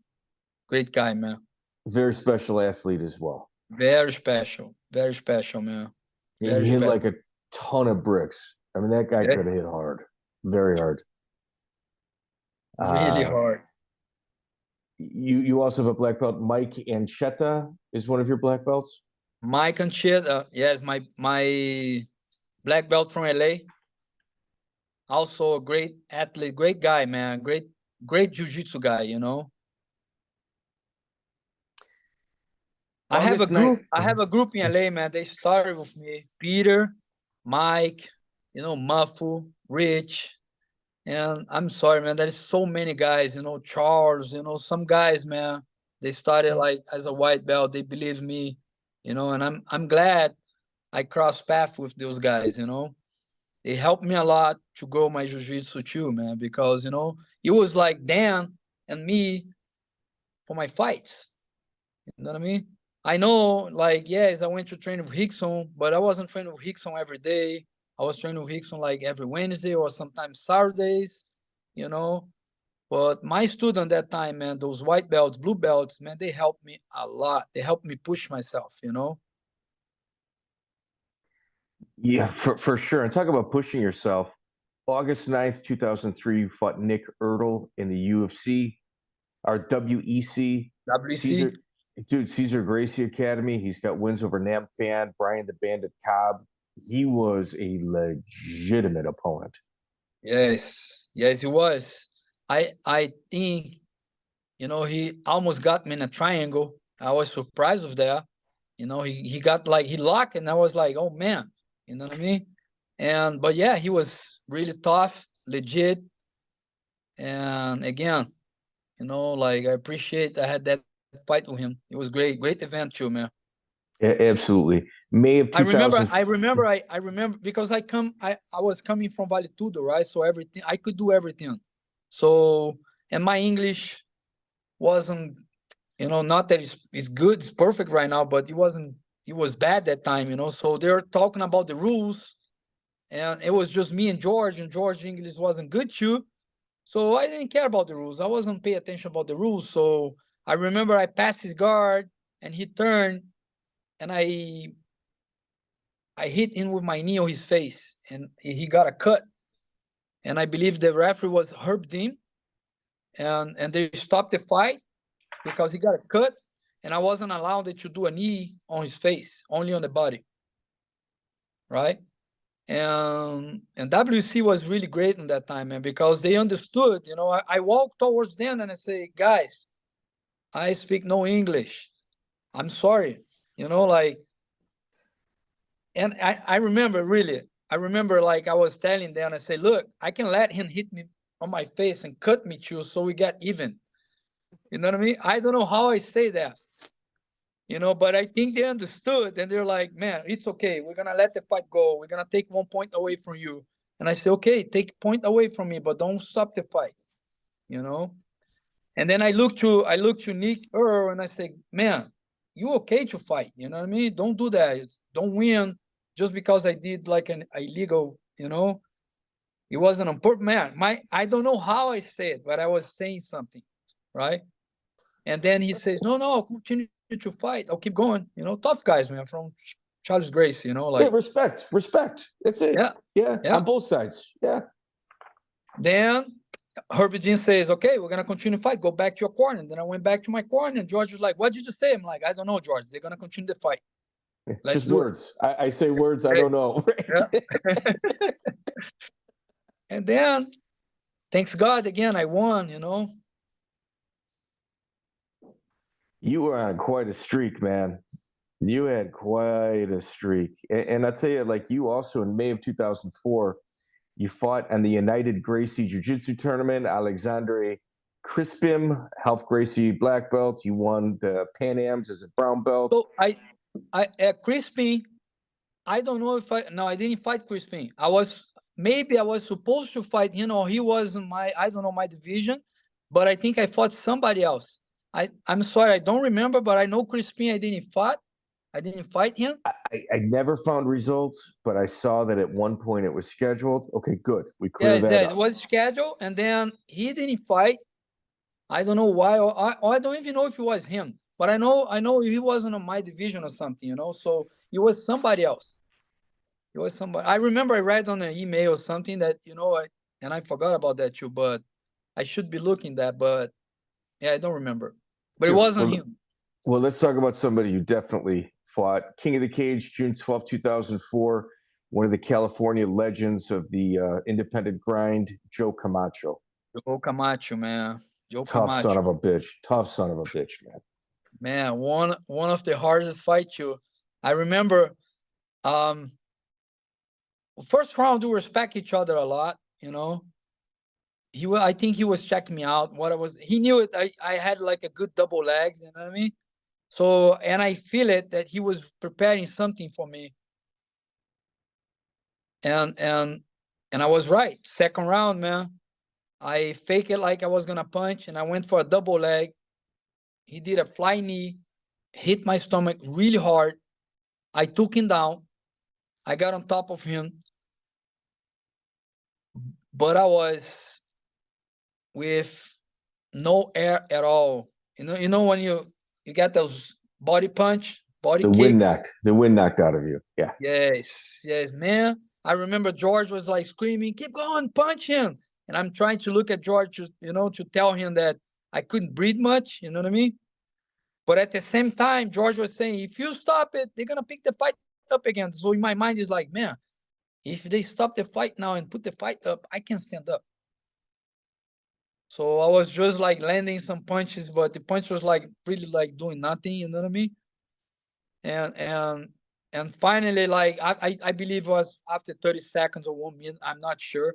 great guy, man. Very special athlete as well. Very special, man. Very He hit special. like a ton of bricks. I mean, that guy could have hit hard, very hard. Really hard. You also have a black belt. Mike Ancheta is one of your black belts. Mike Ancheta, yes, my black belt from LA. Also a great athlete, great guy, man. Great jiu-jitsu guy, you know. I have a group in LA, man. They started with me. Peter, Mike, you know, Muffo, Rich. And I'm sorry, man, there's so many guys, you know, Charles, you know, some guys, man, they started like as a white belt, they believe me, you know, and I'm glad I crossed paths with those guys, you know. They helped me a lot to grow my jiu-jitsu too, man, because, you know, it was like Dan and me for my fights. You know what I mean? I know, like, yes, I went to train with Rickson, but I wasn't training with Rickson every day. I was training with Rickson like every Wednesday or sometimes Saturdays, you know. But my student that time, man, those white belts, blue belts, man, they helped me a lot. They helped me push myself, you know. Yeah, for sure. And talk about pushing yourself. August 9th, 2003, you fought Nick Ertl in the UFC, our WEC. WC. Cesar Gracie Academy. He's got wins over Nam Fan, Brian the Bandit Cobb. He was a legitimate opponent. Yes, he was. I think, you know, he almost got me in a triangle. I was surprised with that. You know, he got like, he locked, and I was like, oh man, you know what I mean? But yeah, he was really tough, legit. And again, you know, like, I appreciate I had that fight with him. It was great event too, man. Yeah, absolutely. May of 2000. I remember because I was coming from Vale Tudo, right? So everything, I could do everything. So, and my English wasn't, you know, not that it's good, it's perfect right now, but it was bad that time, you know. So they're talking about the rules, and it was just me and George English wasn't good too. So I didn't care about the rules. I wasn't paying attention about the rules. So I remember I passed his guard and he turned, and I hit him with my knee on his face, and he got a cut. And I believe the referee was Herb Dean, and they stopped the fight. because he got a cut, and I wasn't allowed to do a knee on his face, only on the body, right? And WC was really great in that time, man, because they understood. You know, I walked towards them and I say, guys, I speak no English. I'm sorry. You know, like, and I remember really, I remember like I was telling them, I say, look, I can let him hit me on my face and cut me too, so we get even. You know what I mean? I don't know how I say that, you know, but I think they understood, and they're like, man, it's okay. We're going to let the fight go. We're going to take 1 point away from you. And I say, okay, take a point away from me, but don't stop the fight, you know? And then I look to Nick Earl and I say, man, you okay to fight? You know what I mean? Don't do that. Don't win just because I did like an illegal, you know? It wasn't on purpose, man. I don't know how I said, but I was saying something, right? And then he says, no, I'll continue to fight. I'll keep going. You know, tough guys, man, from Charles Gracie, you know, like. Yeah, respect. That's it. Yeah, on both sides. Yeah. Then Herbie Dean says, okay, we're going to continue to fight. Go back to your corner. And then I went back to my corner, and George was like, what did you just say? I'm like, I don't know, George. They're going to continue the fight. Just words. I say words, I don't know. Yeah. And then, thanks God, again, I won, you know. You were on quite a streak, man. You had quite a streak. And I'll tell you, like, you also in May of 2004, you fought in the United Gracie Jiu-Jitsu tournament. Alexandre Chrispim, Half Gracie black belt. You won the Pan Ams as a brown belt. So Crispin, I don't know if I didn't fight Crispin. Maybe I was supposed to fight him, or he was in I don't know, my division, but I think I fought somebody else. I'm sorry, I don't remember, but I know Crispin, I didn't fight him. I never found results, but I saw that at one point it was scheduled. Okay, good. We cleared that up. It was scheduled, and then he didn't fight. I don't know why, or I don't even know if it was him. But I know he wasn't on my division or something, you know. So it was somebody else. It was somebody. I remember I read on an email or something that, you know, and I forgot about that too. But I should be looking that. But yeah, I don't remember. But it wasn't him. Well, let's talk about somebody who definitely fought. King of the Cage, June 12, 2004. One of the California legends of the independent grind, Joe Camacho. Joe Camacho, man. Tough son of a bitch, man. Man, one of the hardest fights you. I remember first round we respect each other a lot, you know. I think he was checking me out. He knew it. I had like a good double legs, you know what I mean? So, and I feel it that he was preparing something for me. And I was right. Second round, man. I faked it like I was gonna punch, and I went for a double leg. He did a fly knee, hit my stomach really hard. I took him down. I got on top of him. But I was with no air at all. You know when you get those body kicks. The wind knocked out of you. Yeah. Yes, man. I remember George was like screaming, keep going, punch him. And I'm trying to look at George, to tell him that I couldn't breathe much, you know what I mean? But at the same time, George was saying, if you stop it, they're going to pick the fight up again. So in my mind is like, man, if they stop the fight now and put the fight up, I can stand up. So I was just like landing some punches, but the punch was like really like doing nothing, you know what I mean? And finally, like I believe it was after 30 seconds or 1 minute, I'm not sure.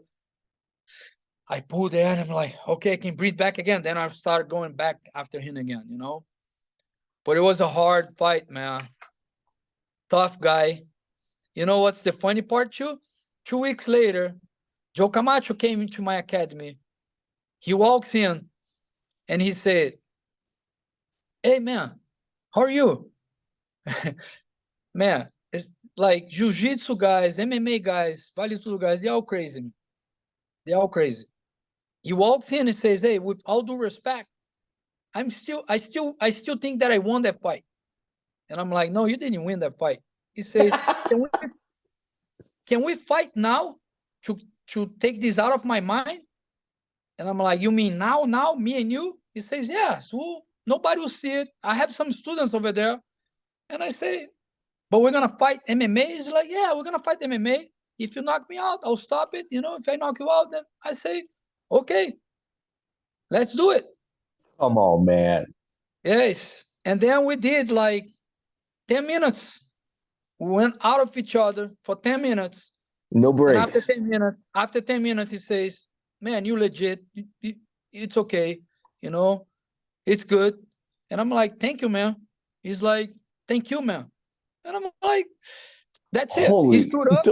I pulled there and I'm like, okay, I can breathe back again. Then I started going back after him again, you know? But it was a hard fight, man. Tough guy. You know what's the funny part too? 2 weeks later, Joe Camacho came into my academy. He walks in and he said, hey, man, how are you? Man, it's like Jiu-Jitsu guys, MMA guys, Vale Tudo guys, they're all crazy. They're all crazy. He walks in and says, hey, with all due respect, I still think that I won that fight. And I'm like, no, you didn't win that fight. He says, can we fight now to take this out of my mind? And I'm like, you mean now, me and you? He says, yes, Nobody will see it. I have some students over there. And I say, but we're going to fight MMA? He's like, yeah, we're going to fight MMA. If you knock me out, I'll stop it. You know, if I knock you out, then I say, okay, let's do it. Come on, man. Yes. And then we did like 10 minutes. We went out of each other for 10 minutes. No And after breaks. 10 minutes, he says, man, you legit. It's okay. You know, it's good. And I'm like, thank you, man. He's like, thank you, man. And I'm like, that's it. He Holy. stood up.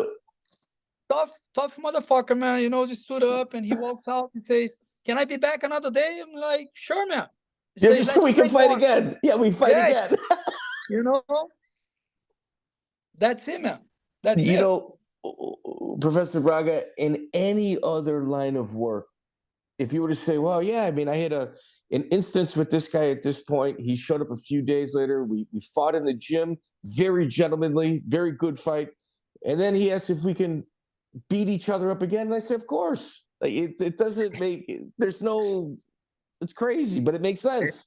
Tough motherfucker, man. You know, just stood up and he walks out and says, can I be back another day? I'm like, sure, man. He Yeah, says, just so let's we can train fight more. again. Yeah, we fight Yes. again. You know, that's it, man. That's You it. know, Professor Braga, in any other line of work, if you were to say, well, yeah, I mean, I had an instance with this guy at this point. He showed up a few days later. We fought in the gym, very gentlemanly, very good fight. And then he asked if we can beat each other up again. And I said, of course. Like, it doesn't make, there's no, it's crazy, but it makes sense.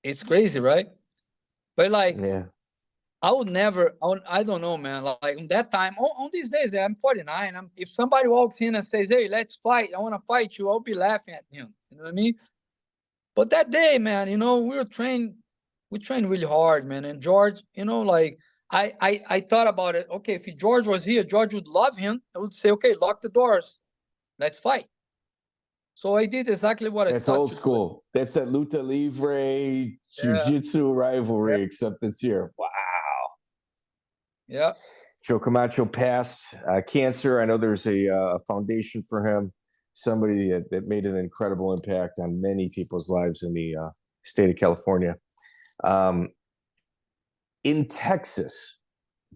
It's crazy, right? But like, Yeah. I would never, I don't know, man. Like on that time, on these days, I'm 49. If somebody walks in and says, hey, let's fight, I want to fight you, I'll be laughing at him. You know what I mean? But that day, man, you know, we trained really hard, man. And George, you know, like, I thought about it. Okay, if George was here, George would love him. I would say, okay, lock the doors. Let's fight. So I did exactly what I That's thought old to do. school. That's that Luta Livre Jiu-Jitsu rivalry, except it's here. Wow. Yeah. Joe Camacho passed cancer. I know there's a foundation for him, somebody that made an incredible impact on many people's lives in the state of California. In Texas,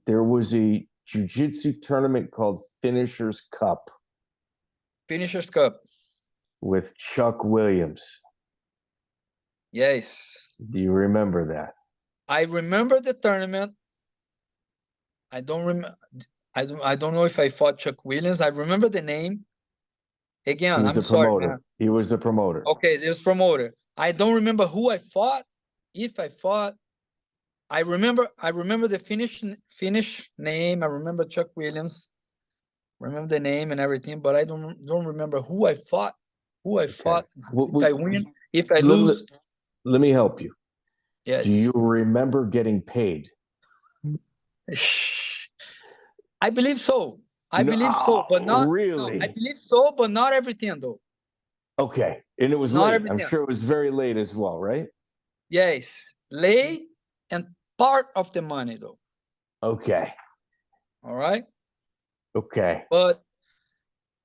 there was a jiu-jitsu tournament called Finishers Cup Finishers Cup. with Chuck Williams. Yes. Do you remember that? I remember the tournament. I don't remember. I don't know if I fought Chuck Williams. I remember the name. Again, He was I'm the sorry, promoter. man. He was the promoter. Okay, this promoter. I don't remember who I fought. If I fought, I remember the finish name. I remember Chuck Williams. Remember the name and everything, but I don't remember who I fought. If I win, if I lose. Let me help you. Yes. Do you remember getting paid? I believe so. Believe so, but not really. No, I believe so, but not everything though. Okay, and it was Not late. everything. I'm sure it was very late as well, right? Yes, late and part of the money though. Okay. All right. Okay. But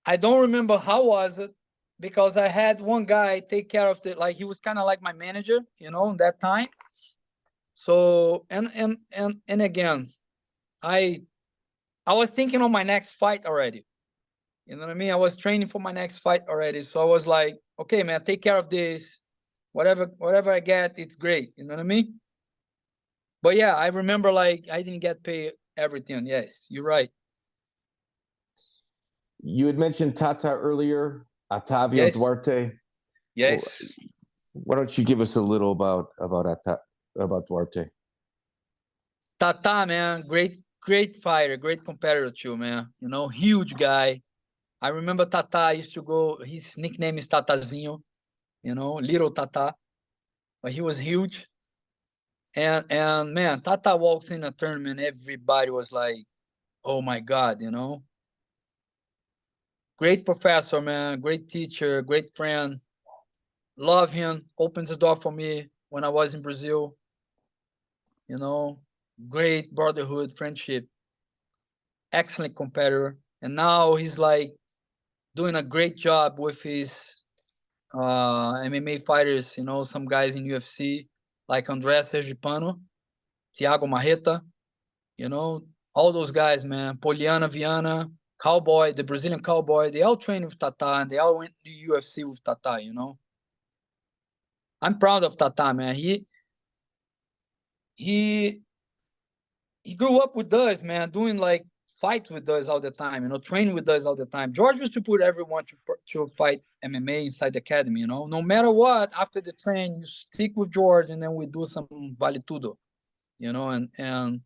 I don't remember how was it because I had one guy take care of like he was kind of like my manager, you know, that time. So and again, I was thinking on my next fight already. You know what I mean? I was training for my next fight already. So I was like, okay, man, take care of this. Whatever I get, it's great. You know what I mean? But yeah, I remember like I didn't get paid everything. Yes, you're right. You had mentioned Tata earlier, Octavio Yes. Duarte. Yes. Why don't you give us a little about Duarte? Tata, man, great fighter, great competitor too, man. You know, huge guy. I remember Tata used to go, his nickname is Tatazinho, you know, little Tata, but he was huge. And man, Tata walks in a tournament, everybody was like, oh my God, you know. Great professor, man, great teacher, great friend. Love him, opened the door for me when I was in Brazil. You know, great brotherhood, friendship, excellent competitor. And now he's like doing a great job with his MMA fighters, you know, some guys in UFC, like André Sergipano, Thiago Marreta, you know, all those guys, man. Poliana Viana, Cowboy, the Brazilian Cowboy, they all trained with Tata and they all went to UFC with Tata, you know. I'm proud of Tata, man. He grew up with us, man, doing fights with us all the time, you know, training with us all the time. George used to put everyone to fight MMA inside the academy, you know. No matter what, after the train, you stick with George, and then we do some Vale Tudo, you know. And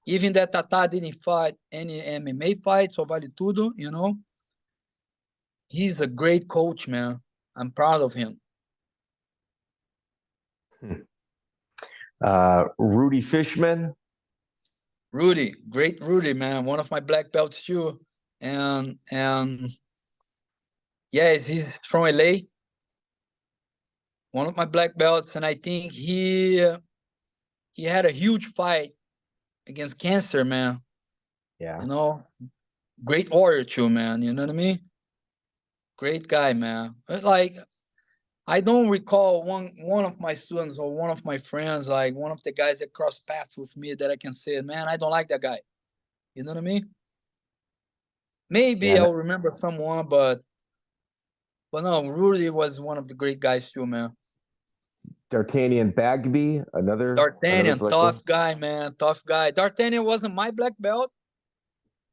even that Tata didn't fight any MMA fights or Vale Tudo, you know. He's a great coach, man. I'm proud of him. Rudy Fischmann. Rudy, great Rudy, man. One of my black belts too. And yeah, he's from LA. One of my black belts, and I think he had a huge fight against cancer, man. Yeah. You know, great warrior too, man. You know what I mean? Great guy, man. Like, I don't recall one of my students or one of my friends, like one of the guys that crossed paths with me, that I can say, man, I don't like that guy. You know what I mean? Maybe Yeah, I'll remember someone, but no, Rudy was one of the great guys too, man. Dartanian Bagby, another Dartanian, black tough belt. guy, man, tough guy. Dartanian wasn't my black belt,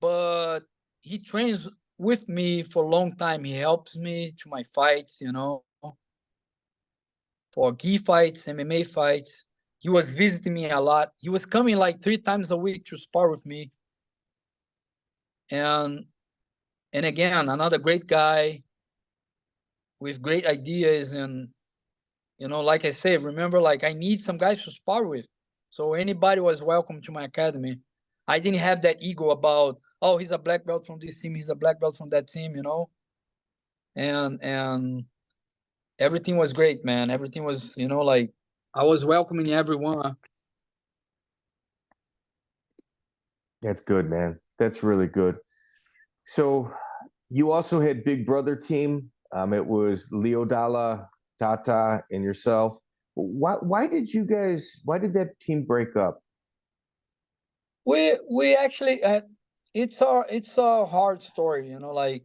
but he trains with me for a long time. He helps me to my fights, you know, for gi fights, MMA fights. He was visiting me a lot. He was coming like 3 times a week to spar with me. And again, another great guy with great ideas. And, you know, like I say, remember, like, I need some guys to spar with. So anybody was welcome to my academy. I didn't have that ego about, oh, he's a black belt from this team, he's a black belt from that team, you know. And everything was great, man. Everything was, you know, like, I was welcoming everyone. That's good, man. That's really good. So you also had Big Brother team. It was Leo Dalla, Tata, and yourself. Why did that team break up? We actually, it's a hard story, you know. Like,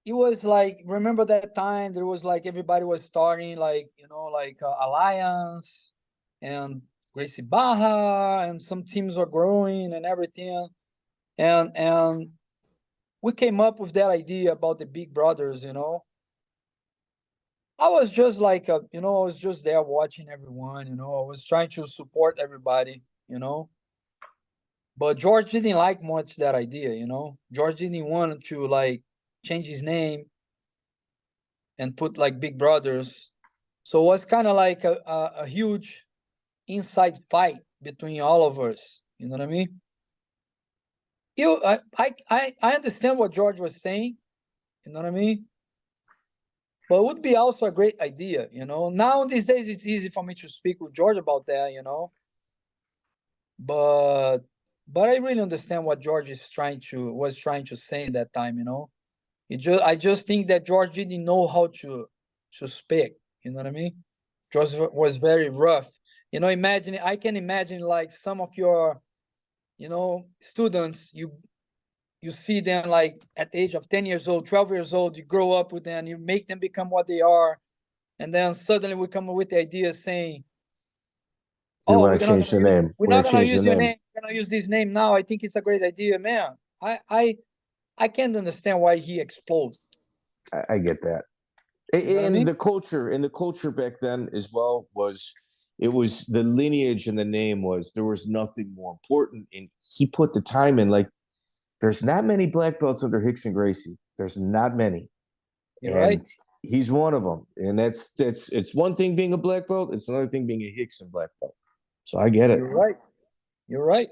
it was like, remember that time there was like, everybody was starting, like, you know, like, Alliance and Gracie Baja, and some teams were growing and everything. And we came up with that idea about the Big Brothers, you know. I was just like, you know, I was just there watching everyone, you know. I was trying to support everybody, you know. But George didn't like much that idea, you know. George didn't want to, like, change his name and put like Big Brothers. So it was kind of like a huge inside fight between all of us. You know what I mean? I understand what George was saying. You know what I mean? But it would be also a great idea, you know. Now these days it's easy for me to speak with George about that, you know. But I really understand what George was trying to say in that time, you know. I just think that George didn't know how to speak. You know what I mean? George was very rough. You know, I can imagine like some of your, you know, students, you see them like at the age of 10 years old, 12 years old, you grow up with them, you make them become what they are. And then suddenly we come up with the idea saying, You oh, want to change the name? we're not gonna use your name. We're gonna use this name now. I think it's a great idea, man. I can't understand why he exploded. I get that. You know what I mean? The culture back then as well was the lineage and the name there was nothing more important, and he put the time in. Like, there's not many black belts under Hicks and Gracie. There's not many. You're And right. he's one of them. And it's one thing being a black belt, it's another thing being a Hicks and black belt. So I get it. You're right. You're right.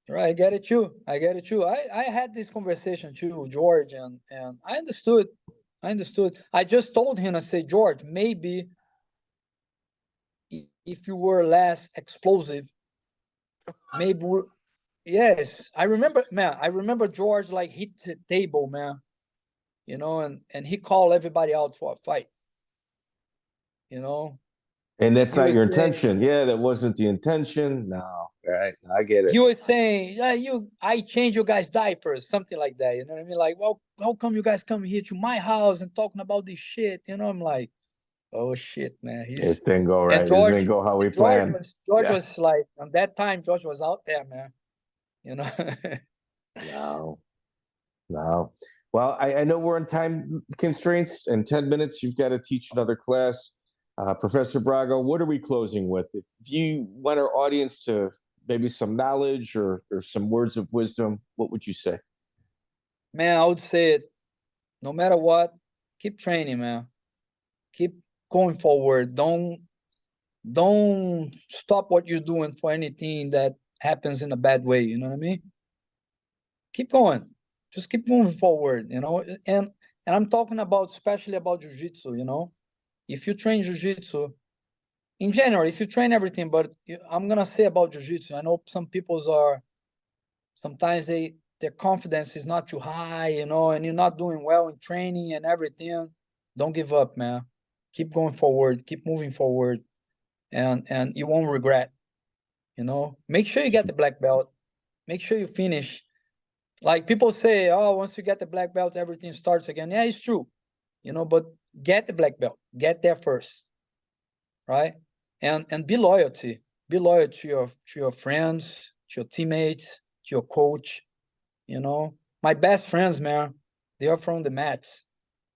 Right, I get it too. I had this conversation too with George, and I understood. I just told him, I said, George, maybe if you were less explosive, maybe yes. I remember, man. I remember George like hit the table, man. You know, and he called everybody out for a fight. You know, And that's he not was your saying, intention. Yeah, that wasn't the intention. No, right. I get it. he was saying, yeah, I change your guys' diapers, something like that. You know what I mean? Like, well, how come you guys come here to my house and talking about this shit? You know, I'm like, oh shit, man. It didn't go And right. It didn't go how we planned. George Yeah. was like, on that time, George was out there, man. You know. No, no. Well, I know we're on time constraints. In 10 minutes, you've got to teach another class. Professor Braga, what are we closing with? If you want our audience to maybe some knowledge or some words of wisdom, what would you say? Man, I would say it. No matter what, keep training, man. Keep going forward. Don't stop what you're doing for anything that happens in a bad way. You know what I mean? Keep going. Just keep moving forward, you know. And I'm talking about especially about jiu-jitsu, you know. If you train jiu-jitsu in general, if you train everything, but I'm gonna say about jiu-jitsu, I know some people's are sometimes their confidence is not too high, you know, and you're not doing well in training and everything. Don't give up, man. Keep going forward, keep moving forward, and you won't regret, you know. Make sure you get the black belt. Make sure you finish. Like people say, oh, once you get the black belt, everything starts again. Yeah, it's true, you know, but get the black belt, get there first, right? And be loyal to your friends, to your teammates, to your coach, you know. My best friends, man, they are from the mats,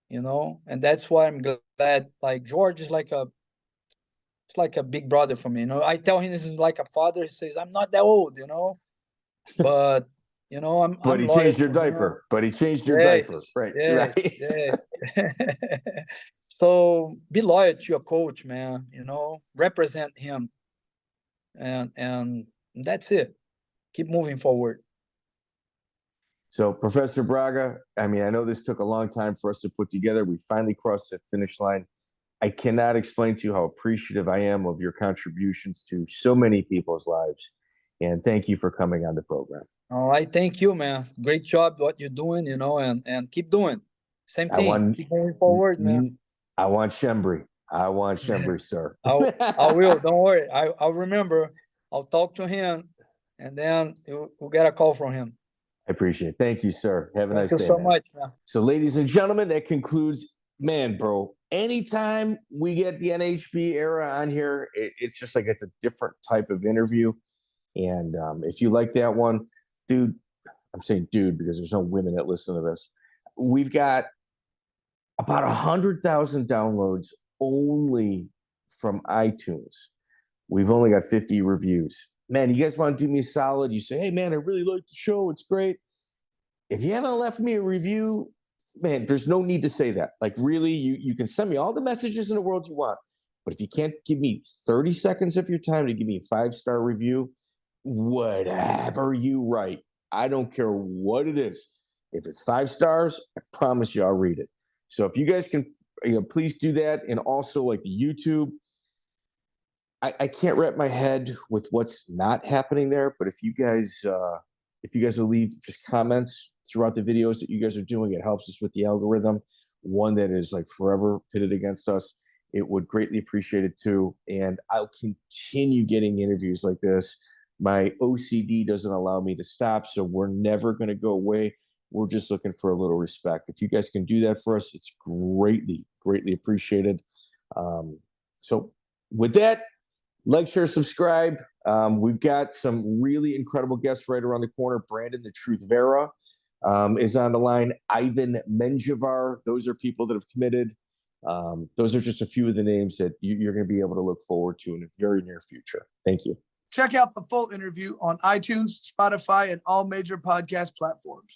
you know, and that's why I'm glad. Like George is it's like a big brother for me, you know. I tell him this is like a father. He says, I'm not that old, you know, but you know, But I'm he loyal changed your to him. diaper. But he changed your Yes, diaper. Right. yes, Right. yes. So be loyal to your coach, man, you know, represent him, and that's it. Keep moving forward. So, Professor Braga, I mean, I know this took a long time for us to put together. We finally crossed that finish line. I cannot explain to you how appreciative I am of your contributions to so many people's lives. And thank you for coming on the program. All right, thank you, man. Great job what you're doing, you know, and keep doing. Same thing. Keep moving forward, man. I want Shembri. I want Shembri, sir. I will. Don't worry. I'll remember. I'll talk to him, and then we'll get a call from him. I appreciate it. Thank you, sir. Have a nice day. Thank you so much, man. So, ladies and gentlemen, that concludes, man, bro. Anytime we get the NHB era on here, it's just like it's a different type of interview. And if you like that one, dude, I'm saying dude because there's no women that listen to this. We've got about 100,000 downloads only from iTunes. We've only got 50 reviews. Man, you guys want to do me a solid? You say, hey, man, I really like the show. It's great. If you haven't left me a review, man, there's no need to say that. Like, really, you can send me all the messages in the world you want. But if you can't give me 30 seconds of your time to give me a 5-star review, whatever you write, I don't care what it is. If it's 5 stars, I promise you I'll read it. So if you guys can, please do that. And also like the YouTube, I can't wrap my head with what's not happening there. But if you guys will leave just comments throughout the videos that you guys are doing, it helps us with the algorithm. One that is like forever pitted against us. It would greatly appreciate it too. And I'll continue getting interviews like this. My OCD doesn't allow me to stop, so we're never going to go away. We're just looking for a little respect. If you guys can do that for us, it's greatly, greatly appreciated. So with that, like, share, subscribe. We've got some really incredible guests right around the corner. Brandon, the Truth Vera, is on the line. Ivan Menjivar. Those are people that have committed. Those are just a few of the names that you're going to be able to look forward to in the very near future. Thank you. Check out the full interview on iTunes, Spotify, and all major podcast platforms.